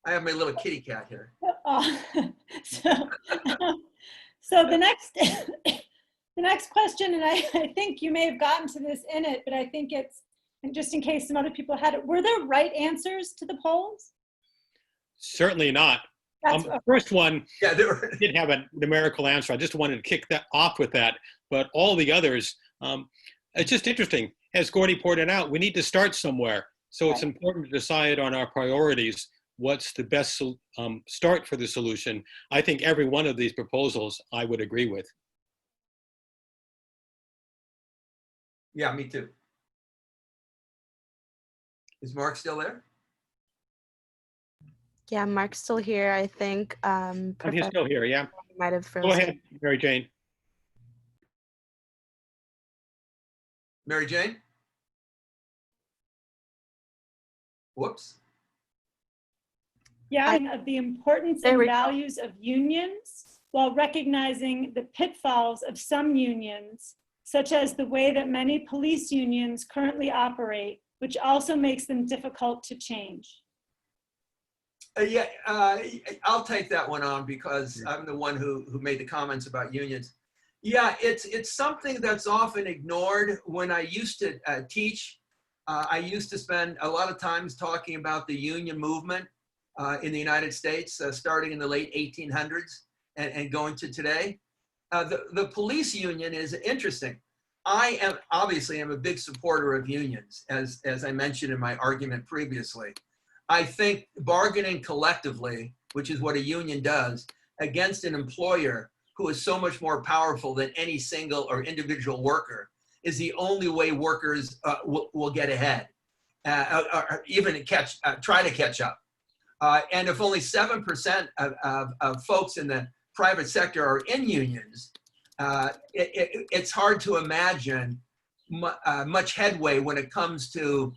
have my little kitty cat here. So the next question, and I think you may have gotten to this in it, but I think it's, and just in case some other people had it, were there right answers to the polls? Certainly not. The first one didn't have a numerical answer. I just wanted to kick that off with that, but all the others, it's just interesting. As Gordy pointed out, we need to start somewhere. So it's important to decide on our priorities. What's the best start for the solution? I think every one of these proposals I would agree with. Yeah, me too. Is Mark still there? Yeah, Mark's still here, I think. He's still here, yeah. Might have frozen. Go ahead, Mary Jane. Mary Jane? Whoops. Yeah, of the importance and values of unions while recognizing the pitfalls of some unions, such as the way that many police unions currently operate which also makes them difficult to change? I'll take that one on because I'm the one who made the comments about unions. Yeah, it's something that's often ignored. When I used to teach, I used to spend a lot of times talking about the union movement in the United States, starting in the late 1800s and going to today. The police union is interesting. I am obviously a big supporter of unions, as I mentioned in my argument previously. I think bargaining collectively, which is what a union does, against an employer who is so much more powerful than any single or individual worker, is the only way workers will get ahead, or even try to catch up. And if only 7% of folks in the private sector are in unions, it's hard to imagine much headway when it comes to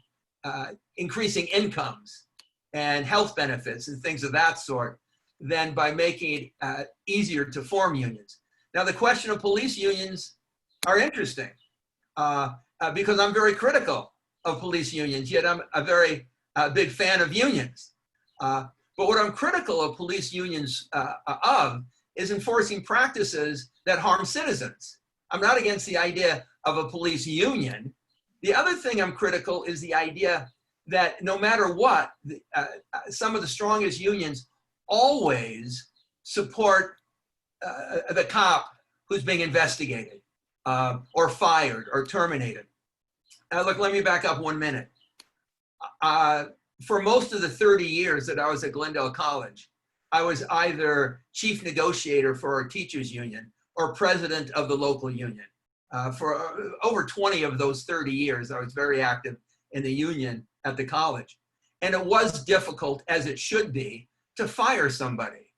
increasing incomes and health benefits and things of that sort than by making it easier to form unions. Now, the question of police unions are interesting because I'm very critical of police unions, yet I'm a very big fan of unions. But what I'm critical of police unions of is enforcing practices that harm citizens. I'm not against the idea of a police union. The other thing I'm critical is the idea that no matter what, some of the strongest unions always support the cop who's being investigated or fired or terminated. Look, let me back up 1 minute. For most of the 30 years that I was at Glendale College, I was either chief negotiator for our teachers union or president of the local union. For over 20 of those 30 years, I was very active in the union at the college. And it was difficult, as it should be, to fire somebody.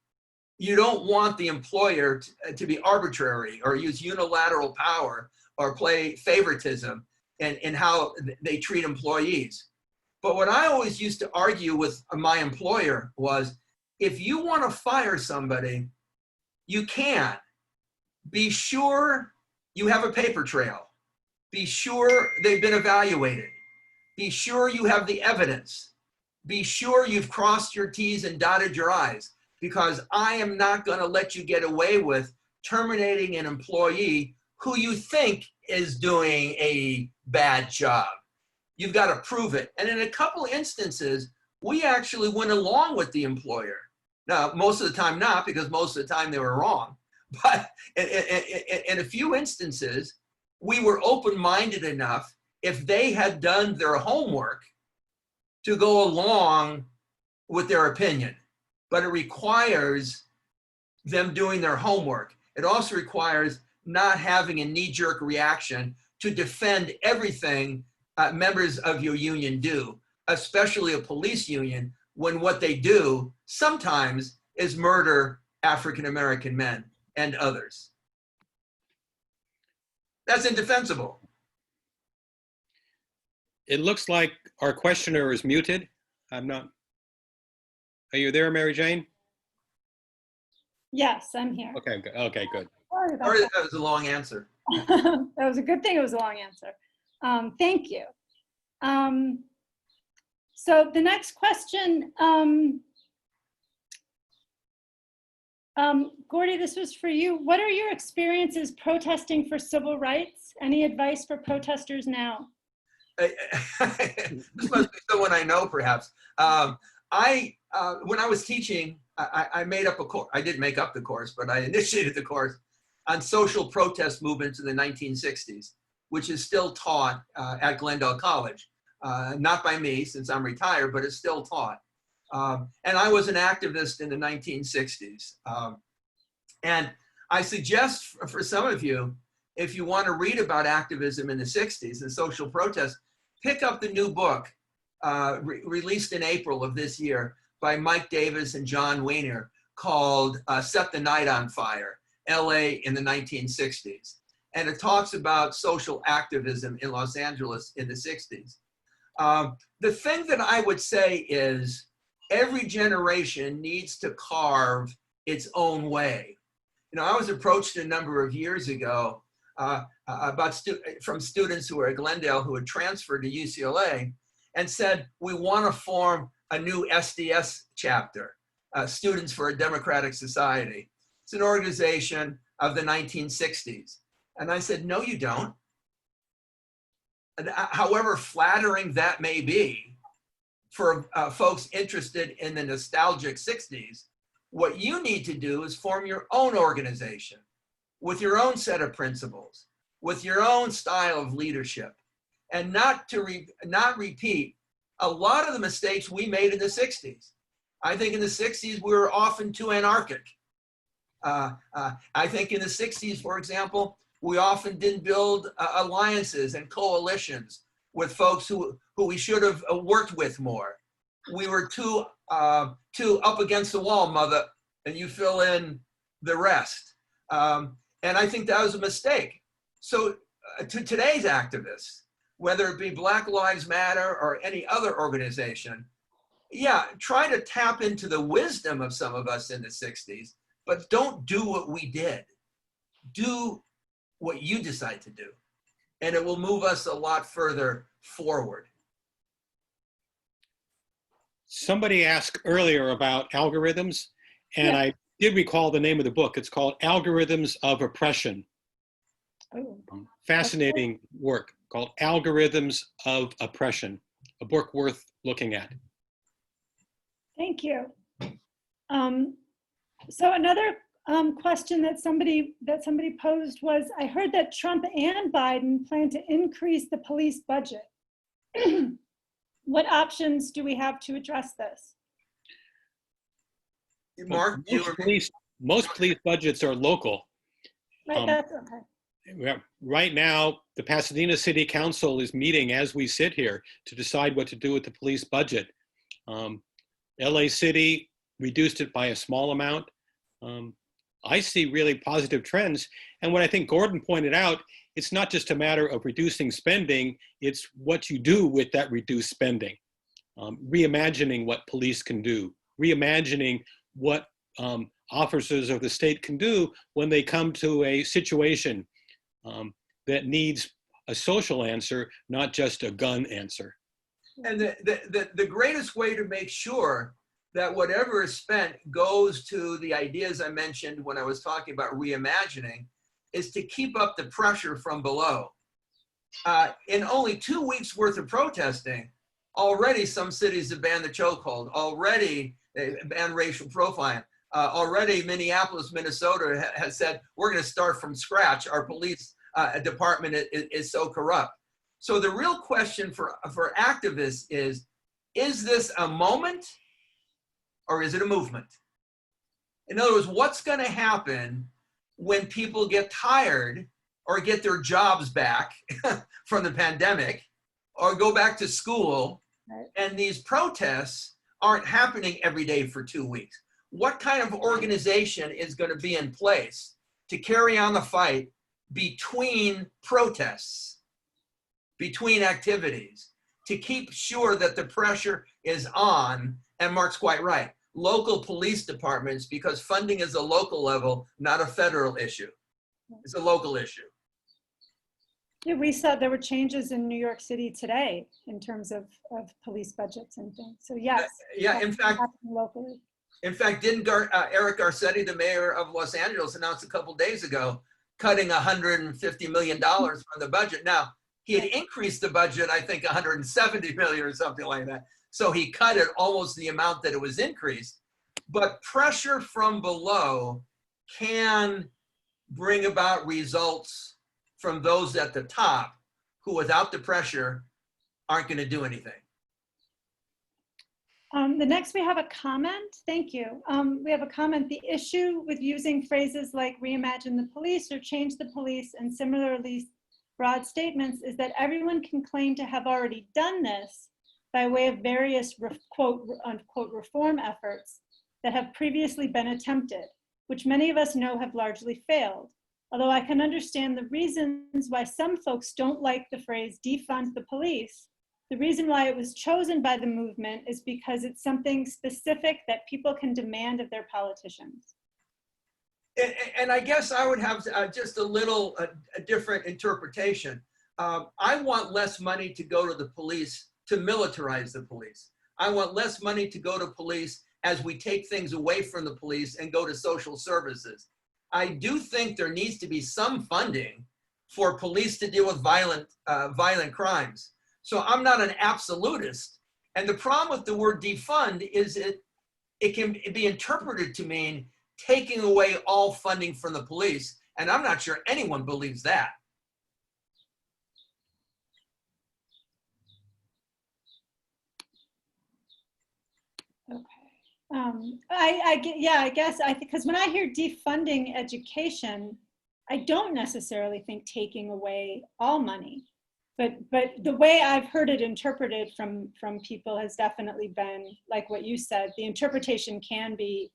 You don't want the employer to be arbitrary or use unilateral power or play favoritism in how they treat employees. But what I always used to argue with my employer was, if you want to fire somebody, you can. Be sure you have a paper trail. Be sure they've been evaluated. Be sure you have the evidence. Be sure you've crossed your T's and dotted your I's, because I am not going to let you get away with terminating an employee who you think is doing a bad job. You've got to prove it. And in a couple instances, we actually went along with the employer. Now, most of the time not, because most of the time they were wrong. But in a few instances, we were open-minded enough, if they had done their homework, to go along with their opinion. But it requires them doing their homework. It also requires not having a knee-jerk reaction to defend everything members of your union do, especially a police union, when what they do sometimes is murder African-American men and others. That's indefensible. It looks like our questioner is muted. I'm not. Are you there, Mary Jane? Yes, I'm here. Okay, good. Okay, good. Sorry, that was a long answer. That was a good thing it was a long answer. Thank you. So the next question, Gordy, this was for you. What are your experiences protesting for civil rights? Any advice for protesters now? This must be someone I know, perhaps. When I was teaching, I made up a course. I didn't make up the course, but I initiated the course on social protest movements in the 1960s, which is still taught at Glendale College. Not by me, since I'm retired, but it's still taught. And I was an activist in the 1960s. And I suggest for some of you, if you want to read about activism in the 60s and social protest, pick up the new book released in April of this year by Mike Davis and John Weiner called Set the Night on Fire, LA in the 1960s. And it talks about social activism in Los Angeles in the 60s. The thing that I would say is every generation needs to carve its own way. You know, I was approached a number of years ago from students who were at Glendale who had transferred to UCLA and said, we want to form a new SDS chapter, Students for a Democratic Society. It's an organization of the 1960s. And I said, no, you don't. And however flattering that may be for folks interested in the nostalgic 60s, what you need to do is form your own organization with your own set of principles, with your own style of leadership, and not repeat a lot of the mistakes we made in the 60s. I think in the 60s, we were often too anarchic. I think in the 60s, for example, we often didn't build alliances and coalitions with folks who we should have worked with more. We were too up against the wall, mother, and you fill in the rest. And I think that was a mistake. So to today's activists, whether it be Black Lives Matter or any other organization, yeah, try to tap into the wisdom of some of us in the 60s, but don't do what we did. Do what you decide to do, and it will move us a lot further forward. Somebody asked earlier about algorithms, and I did recall the name of the book. It's called Algorithms of Oppression. Oh. Fascinating work called Algorithms of Oppression, a book worth looking at. Thank you. So another question that somebody posed was, I heard that Trump and Biden plan to increase the police budget. What options do we have to address this? Mark, most police budgets are local. Right, that's okay. Right now, the Pasadena City Council is meeting as we sit here to decide what to do with the police budget. LA City reduced it by a small amount. I see really positive trends. And what I think Gordon pointed out, it's not just a matter of reducing spending, it's what you do with that reduced spending. Reimagining what police can do, reimagining what officers of the state can do when they come to a situation that needs a social answer, not just a gun answer. And the greatest way to make sure that whatever is spent goes to the ideas I mentioned when I was talking about reimagining is to keep up the pressure from below. In only 2 weeks worth of protesting, already some cities have banned the chokehold, already they banned racial profiling, already Minneapolis, Minnesota has said, we're gonna start from scratch. Our police department is so corrupt. So the real question for activists is this a moment or is it a movement? In other words, what's gonna happen when people get tired or get their jobs back from the pandemic or go back to school, and these protests aren't happening every day for 2 weeks? What kind of organization is gonna be in place to carry on the fight between protests, between activities, to keep sure that the pressure is on? And Mark's quite right. Local police departments, because funding is a local level, not a federal issue. It's a local issue. Yeah, we saw there were changes in New York City today in terms of police budgets and things. So yes. Yeah, in fact, locally. In fact, didn't Eric Garcetti, the mayor of Los Angeles, announce a couple days ago, cutting $150 million from the budget? Now, he had increased the budget, I think 170 million or something like that. So he cut it almost the amount that it was increased. But pressure from below can bring about results from those at the top who, without the pressure, aren't going to do anything. The next we have a comment. Thank you. We have a comment. The issue with using phrases like reimagine the police or change the police and similarly broad statements is that everyone can claim to have already done this by way of various quote unquote reform efforts that have previously been attempted, which many of us know have largely failed. Although I can understand the reasons why some folks don't like the phrase defund the police, the reason why it was chosen by the movement is because it's something specific that people can demand of their politicians. And I guess I would have just a little a different interpretation. I want less money to go to the police to militarize the police. I want less money to go to police as we take things away from the police and go to social services. I do think there needs to be some funding for police to deal with violent crimes. So I'm not an absolutist. And the problem with the word defund is it can be interpreted to mean taking away all funding from the police. And I'm not sure anyone believes that. Okay. I guess because when I hear defunding education, I don't necessarily think taking away all money, but the way I've heard it interpreted from people has definitely been like what you said. The interpretation can be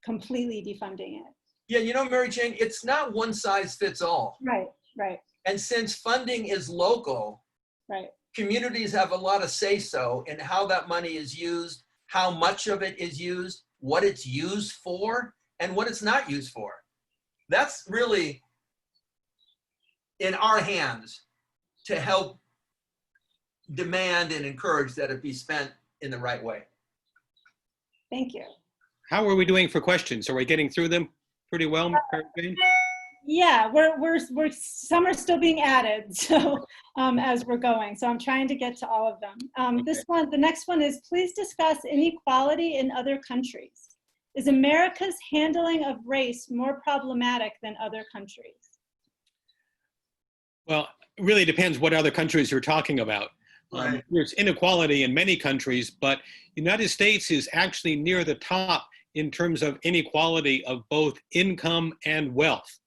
completely defunding it. Yeah, you know, Mary Jane, it's not one size fits all. Right, right. And since funding is local, right, communities have a lot of say-so in how that money is used, how much of it is used, what it's used for, and what it's not used for. That's really in our hands to help demand and encourage that it be spent in the right way. Thank you. How are we doing for questions? Are we getting through them pretty well, Mary Jane? Yeah, we're some are still being added, so as we're going. So I'm trying to get to all of them. Okay. The next one is, please discuss inequality in other countries. Is America's handling of race more problematic than other countries? Well, it really depends what other countries you're talking about. Right. There's inequality in many countries, but the United States is actually near the top in terms of inequality of both income and wealth.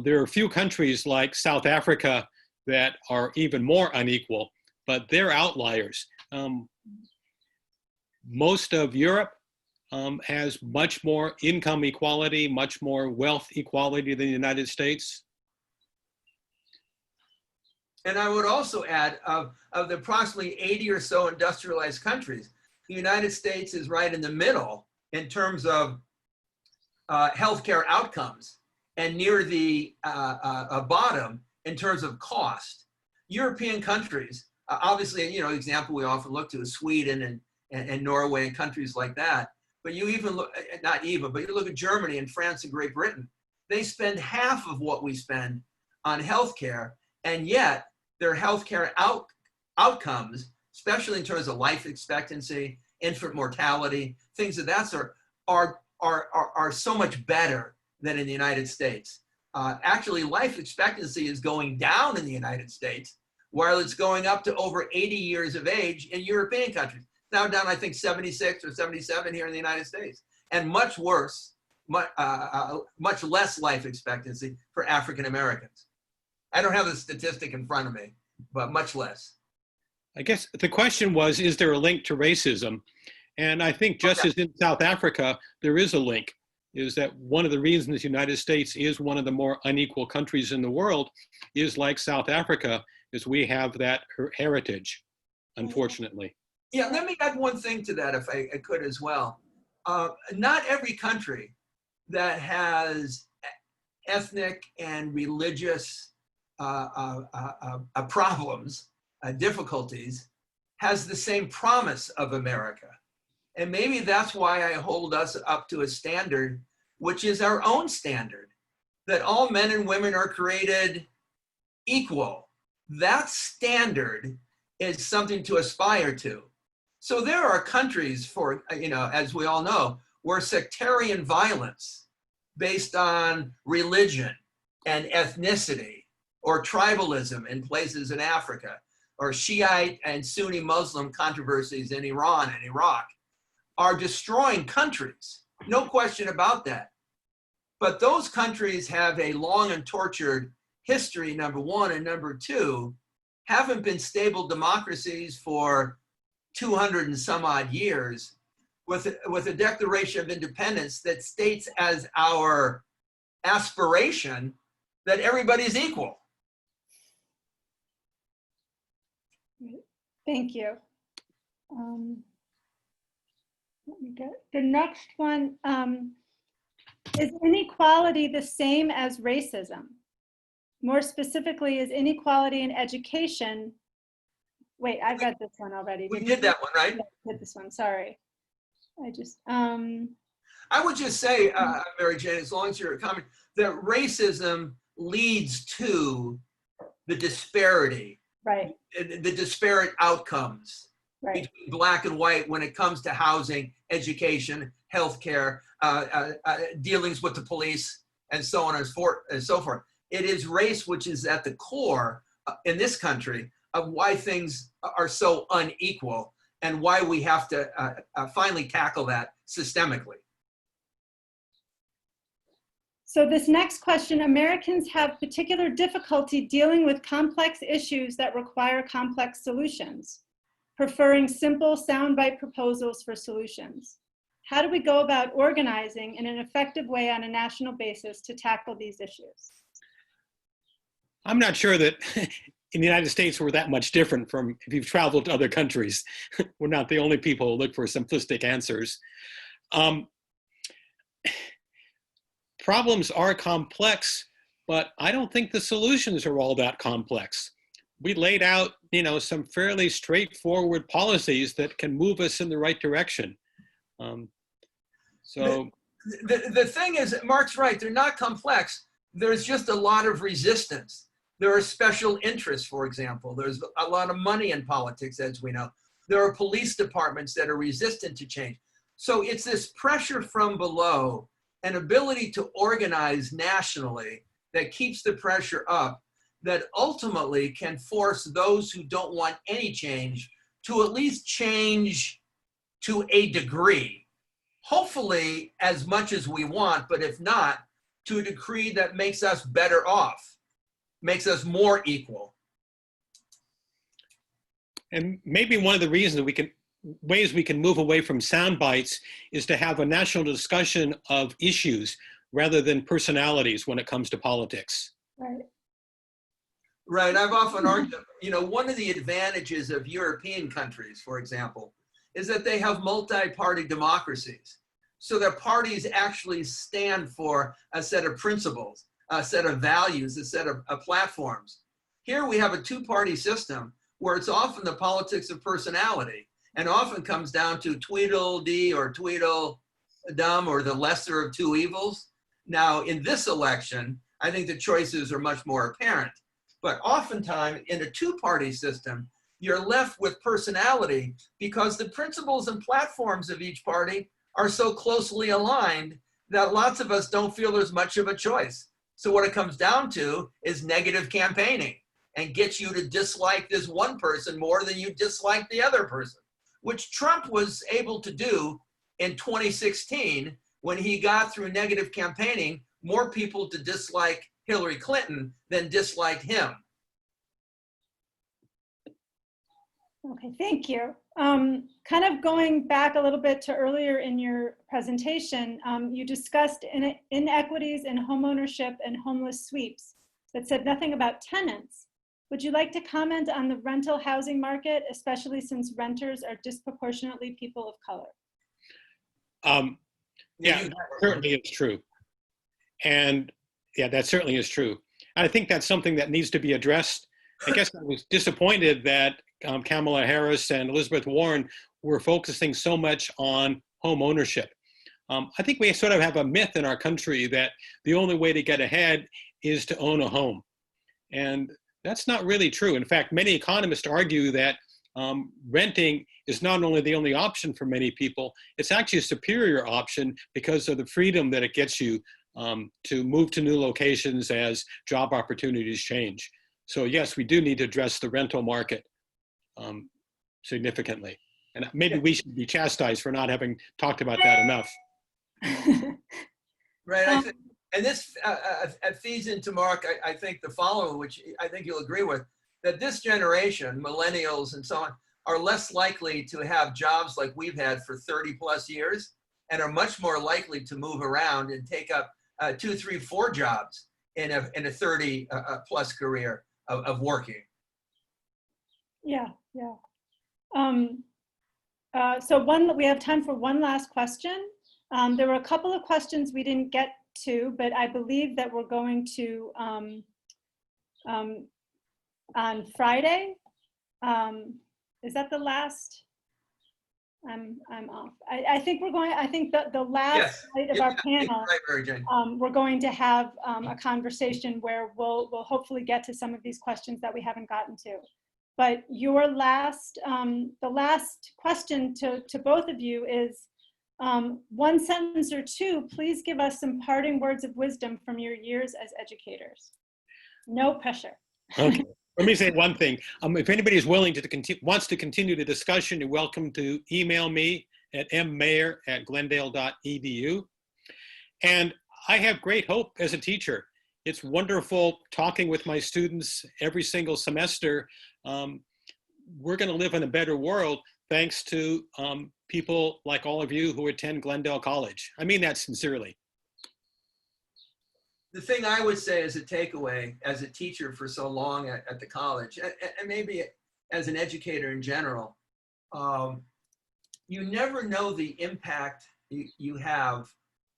There are a few countries like South Africa that are even more unequal, but they're outliers. Most of Europe has much more income equality, much more wealth equality than the United States. And I would also add, of the approximately 80 or so industrialized countries, the United States is right in the middle in terms of healthcare outcomes, and near the bottom in terms of cost. European countries, obviously, you know, the example we often look to is Sweden and Norway and countries like that. But you even look, but you look at Germany and France and Great Britain, they spend half of what we spend on healthcare, and yet their healthcare outcomes, especially in terms of life expectancy, infant mortality, things of that sort, are so much better than in the United States. Actually, life expectancy is going down in the United States, while it's going up to over 80 years of age in European countries. Now down, I think, 76 or 77 here in the United States. And much worse, much less life expectancy for African Americans. I don't have the statistic in front of me, but much less. I guess the question was, is there a link to racism? And I think just as in South Africa, there is a link, is that one of the reasons the United States is one of the more unequal countries in the world is, like South Africa, is we have that heritage, unfortunately. Yeah, let me add one thing to that, if I could as well. Not every country that has ethnic and religious problems, difficulties, has the same promise of America. And maybe that's why I hold us up to a standard, which is our own standard, that all men and women are created equal. That standard is something to aspire to. So there are countries, for, you know, as we all know, where sectarian violence based on religion and ethnicity, or tribalism in places in Africa, or Shiite and Sunni Muslim controversies in Iran and Iraq, are destroying countries. No question about that. But those countries have a long and tortured history, number one, and number two, haven't been stable democracies for 200 and some odd years, with a Declaration of Independence that states as our aspiration that everybody's equal. Thank you. Let me get the next one. Is inequality the same as racism? More specifically, is inequality in education wait, I've got this one already. We did that one, right? Yeah, I did this one, sorry. I just, I would just say, Mary Jane, as long as you're a comment, that racism leads to the disparity, right, the disparate outcomes right. between black and white when it comes to housing, education, healthcare, dealings with the police, and so on and so forth. It is race which is at the core in this country of why things are so unequal and why we have to finally tackle that systemically. So this next question, Americans have particular difficulty dealing with complex issues that require complex solutions, preferring simple soundbite proposals for solutions. How do we go about organizing in an effective way on a national basis to tackle these issues? I'm not sure that in the United States we're that much different from if you've traveled to other countries. We're not the only people who look for simplistic answers. Problems are complex, but I don't think the solutions are all that complex. We laid out, some fairly straightforward policies that can move us in the right direction. The thing is, Mark's right, they're not complex. There's just a lot of resistance. There are special interests, for example. There's a lot of money in politics, as we know. There are police departments that are resistant to change. So it's this pressure from below, an ability to organize nationally that keeps the pressure up, that ultimately can force those who don't want any change to at least change to a degree. Hopefully as much as we want, but if not, to a degree that makes us better off, makes us more equal. And maybe one of the reasons ways we can move away from sound bites is to have a national discussion of issues rather than personalities when it comes to politics. Right. Right, I've often argued, one of the advantages of European countries, for example, is that they have multi-party democracies. So their parties actually stand for a set of principles, a set of values, a set of platforms. Here we have a two-party system where it's often the politics of personality and often comes down to Tweedledee or Tweedledum or the lesser of two evils. Now, in this election, I think the choices are much more apparent. But oftentimes in a two-party system, you're left with personality because the principles and platforms of each party are so closely aligned that lots of us don't feel there's much of a choice. So what it comes down to is negative campaigning and gets you to dislike this one person more than you dislike the other person, which Trump was able to do in 2016 when he got through negative campaigning more people to dislike Hillary Clinton than disliked him. Okay, thank you. Kind of going back a little bit to earlier in your presentation, you discussed inequities in homeownership and homeless sweeps, but said nothing about tenants. Would you like to comment on the rental housing market, especially since renters are disproportionately people of color? Yeah, that certainly is true. And yeah, that certainly is true. I think that's something that needs to be addressed. I guess I was disappointed that Kamala Harris and Elizabeth Warren were focusing so much on home ownership. I think we sort of have a myth in our country that the only way to get ahead is to own a home. And that's not really true. In fact, many economists argue that renting is not only the only option for many people, it's actually a superior option because of the freedom that it gets you to move to new locations as job opportunities change. So yes, we do need to address the rental market significantly. And maybe we should be chastised for not having talked about that enough. Right, and this feeds into, Mark, I think the following, which I think you'll agree with, that this generation, millennials and so on, are less likely to have jobs like we've had for 30 plus years and are much more likely to move around and take up 2, 3, 4 jobs in a 30 plus career of working. Yeah, yeah. So we have time for one last question. There were a couple of questions we didn't get to, but I believe that we're going to, on Friday, Is that the last? I'm off. I think we're going, I think the last Yes. slide of our panel, Right, Mary Jane. we're going to have a conversation where we'll hopefully get to some of these questions that we haven't gotten to. But your last, the last question to both of you is, one sentence or two, please give us some parting words of wisdom from your years as educators. No pressure. Okay. Let me say one thing. If anybody is willing to wants to continue the discussion, you're welcome to email me at mmaier@glendale.edu. And I have great hope as a teacher. It's wonderful talking with my students every single semester. We're going to live in a better world thanks to people like all of you who attend Glendale College. I mean that sincerely. The thing I would say as a takeaway, as a teacher for so long at the college, and maybe as an educator in general, you never know the impact you have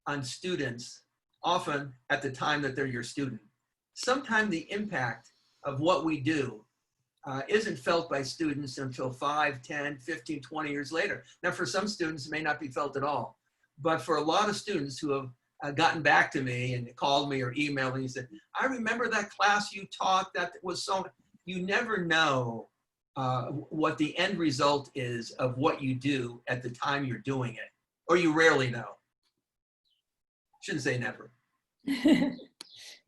on students, often at the time that they're your student. Sometimes the impact of what we do isn't felt by students until 5, 10, 15, 20 years later. Now, for some students, it may not be felt at all. But for a lot of students who have gotten back to me and called me or emailed me and said, I remember that class you taught that was so, you never know what the end result is of what you do at the time you're doing it, or you rarely know. Shouldn't say never.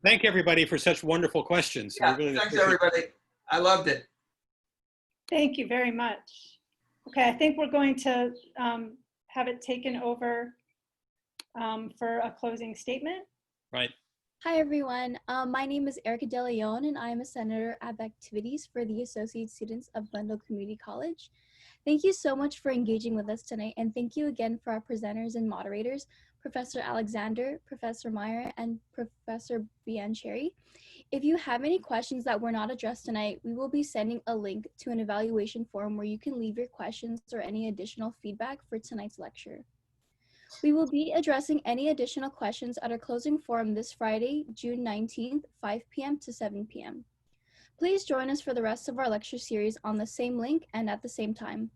Thank everybody for such wonderful questions. Yeah, really thanks everybody. I loved it. Thank you very much. Okay, I think we're going to have it taken over for a closing statement. Right. Hi, everyone. My name is Erica De Leon, and I am a Senator of Activities for the Associate Students of Glendale Community College. Thank you so much for engaging with us tonight, and thank you again for our presenters and moderators, Professor Alexandre, Professor Maier, and Professor Biancheri. If you have any questions that were not addressed tonight, we will be sending a link to an evaluation form where you can leave your questions or any additional feedback for tonight's lecture. We will be addressing any additional questions at our closing forum this Friday, June 19th, 5 p.m. to 7 p.m. Please join us for the rest of our lecture series on the same link and at the same time.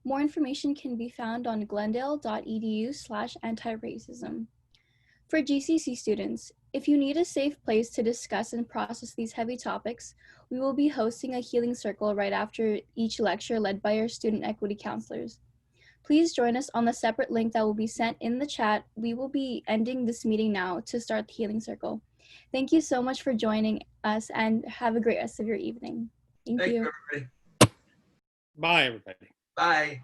More information can be found on glendale.edu/antiracism. For GCC students, if you need a safe place to discuss and process these heavy topics, we will be hosting a healing circle right after each lecture led by our student equity counselors. Please join us on the separate link that will be sent in the chat. We will be ending this meeting now to start the healing circle. Thank you so much for joining us and have a great rest of your evening. Thank you. Everybody. Bye, everybody. Bye.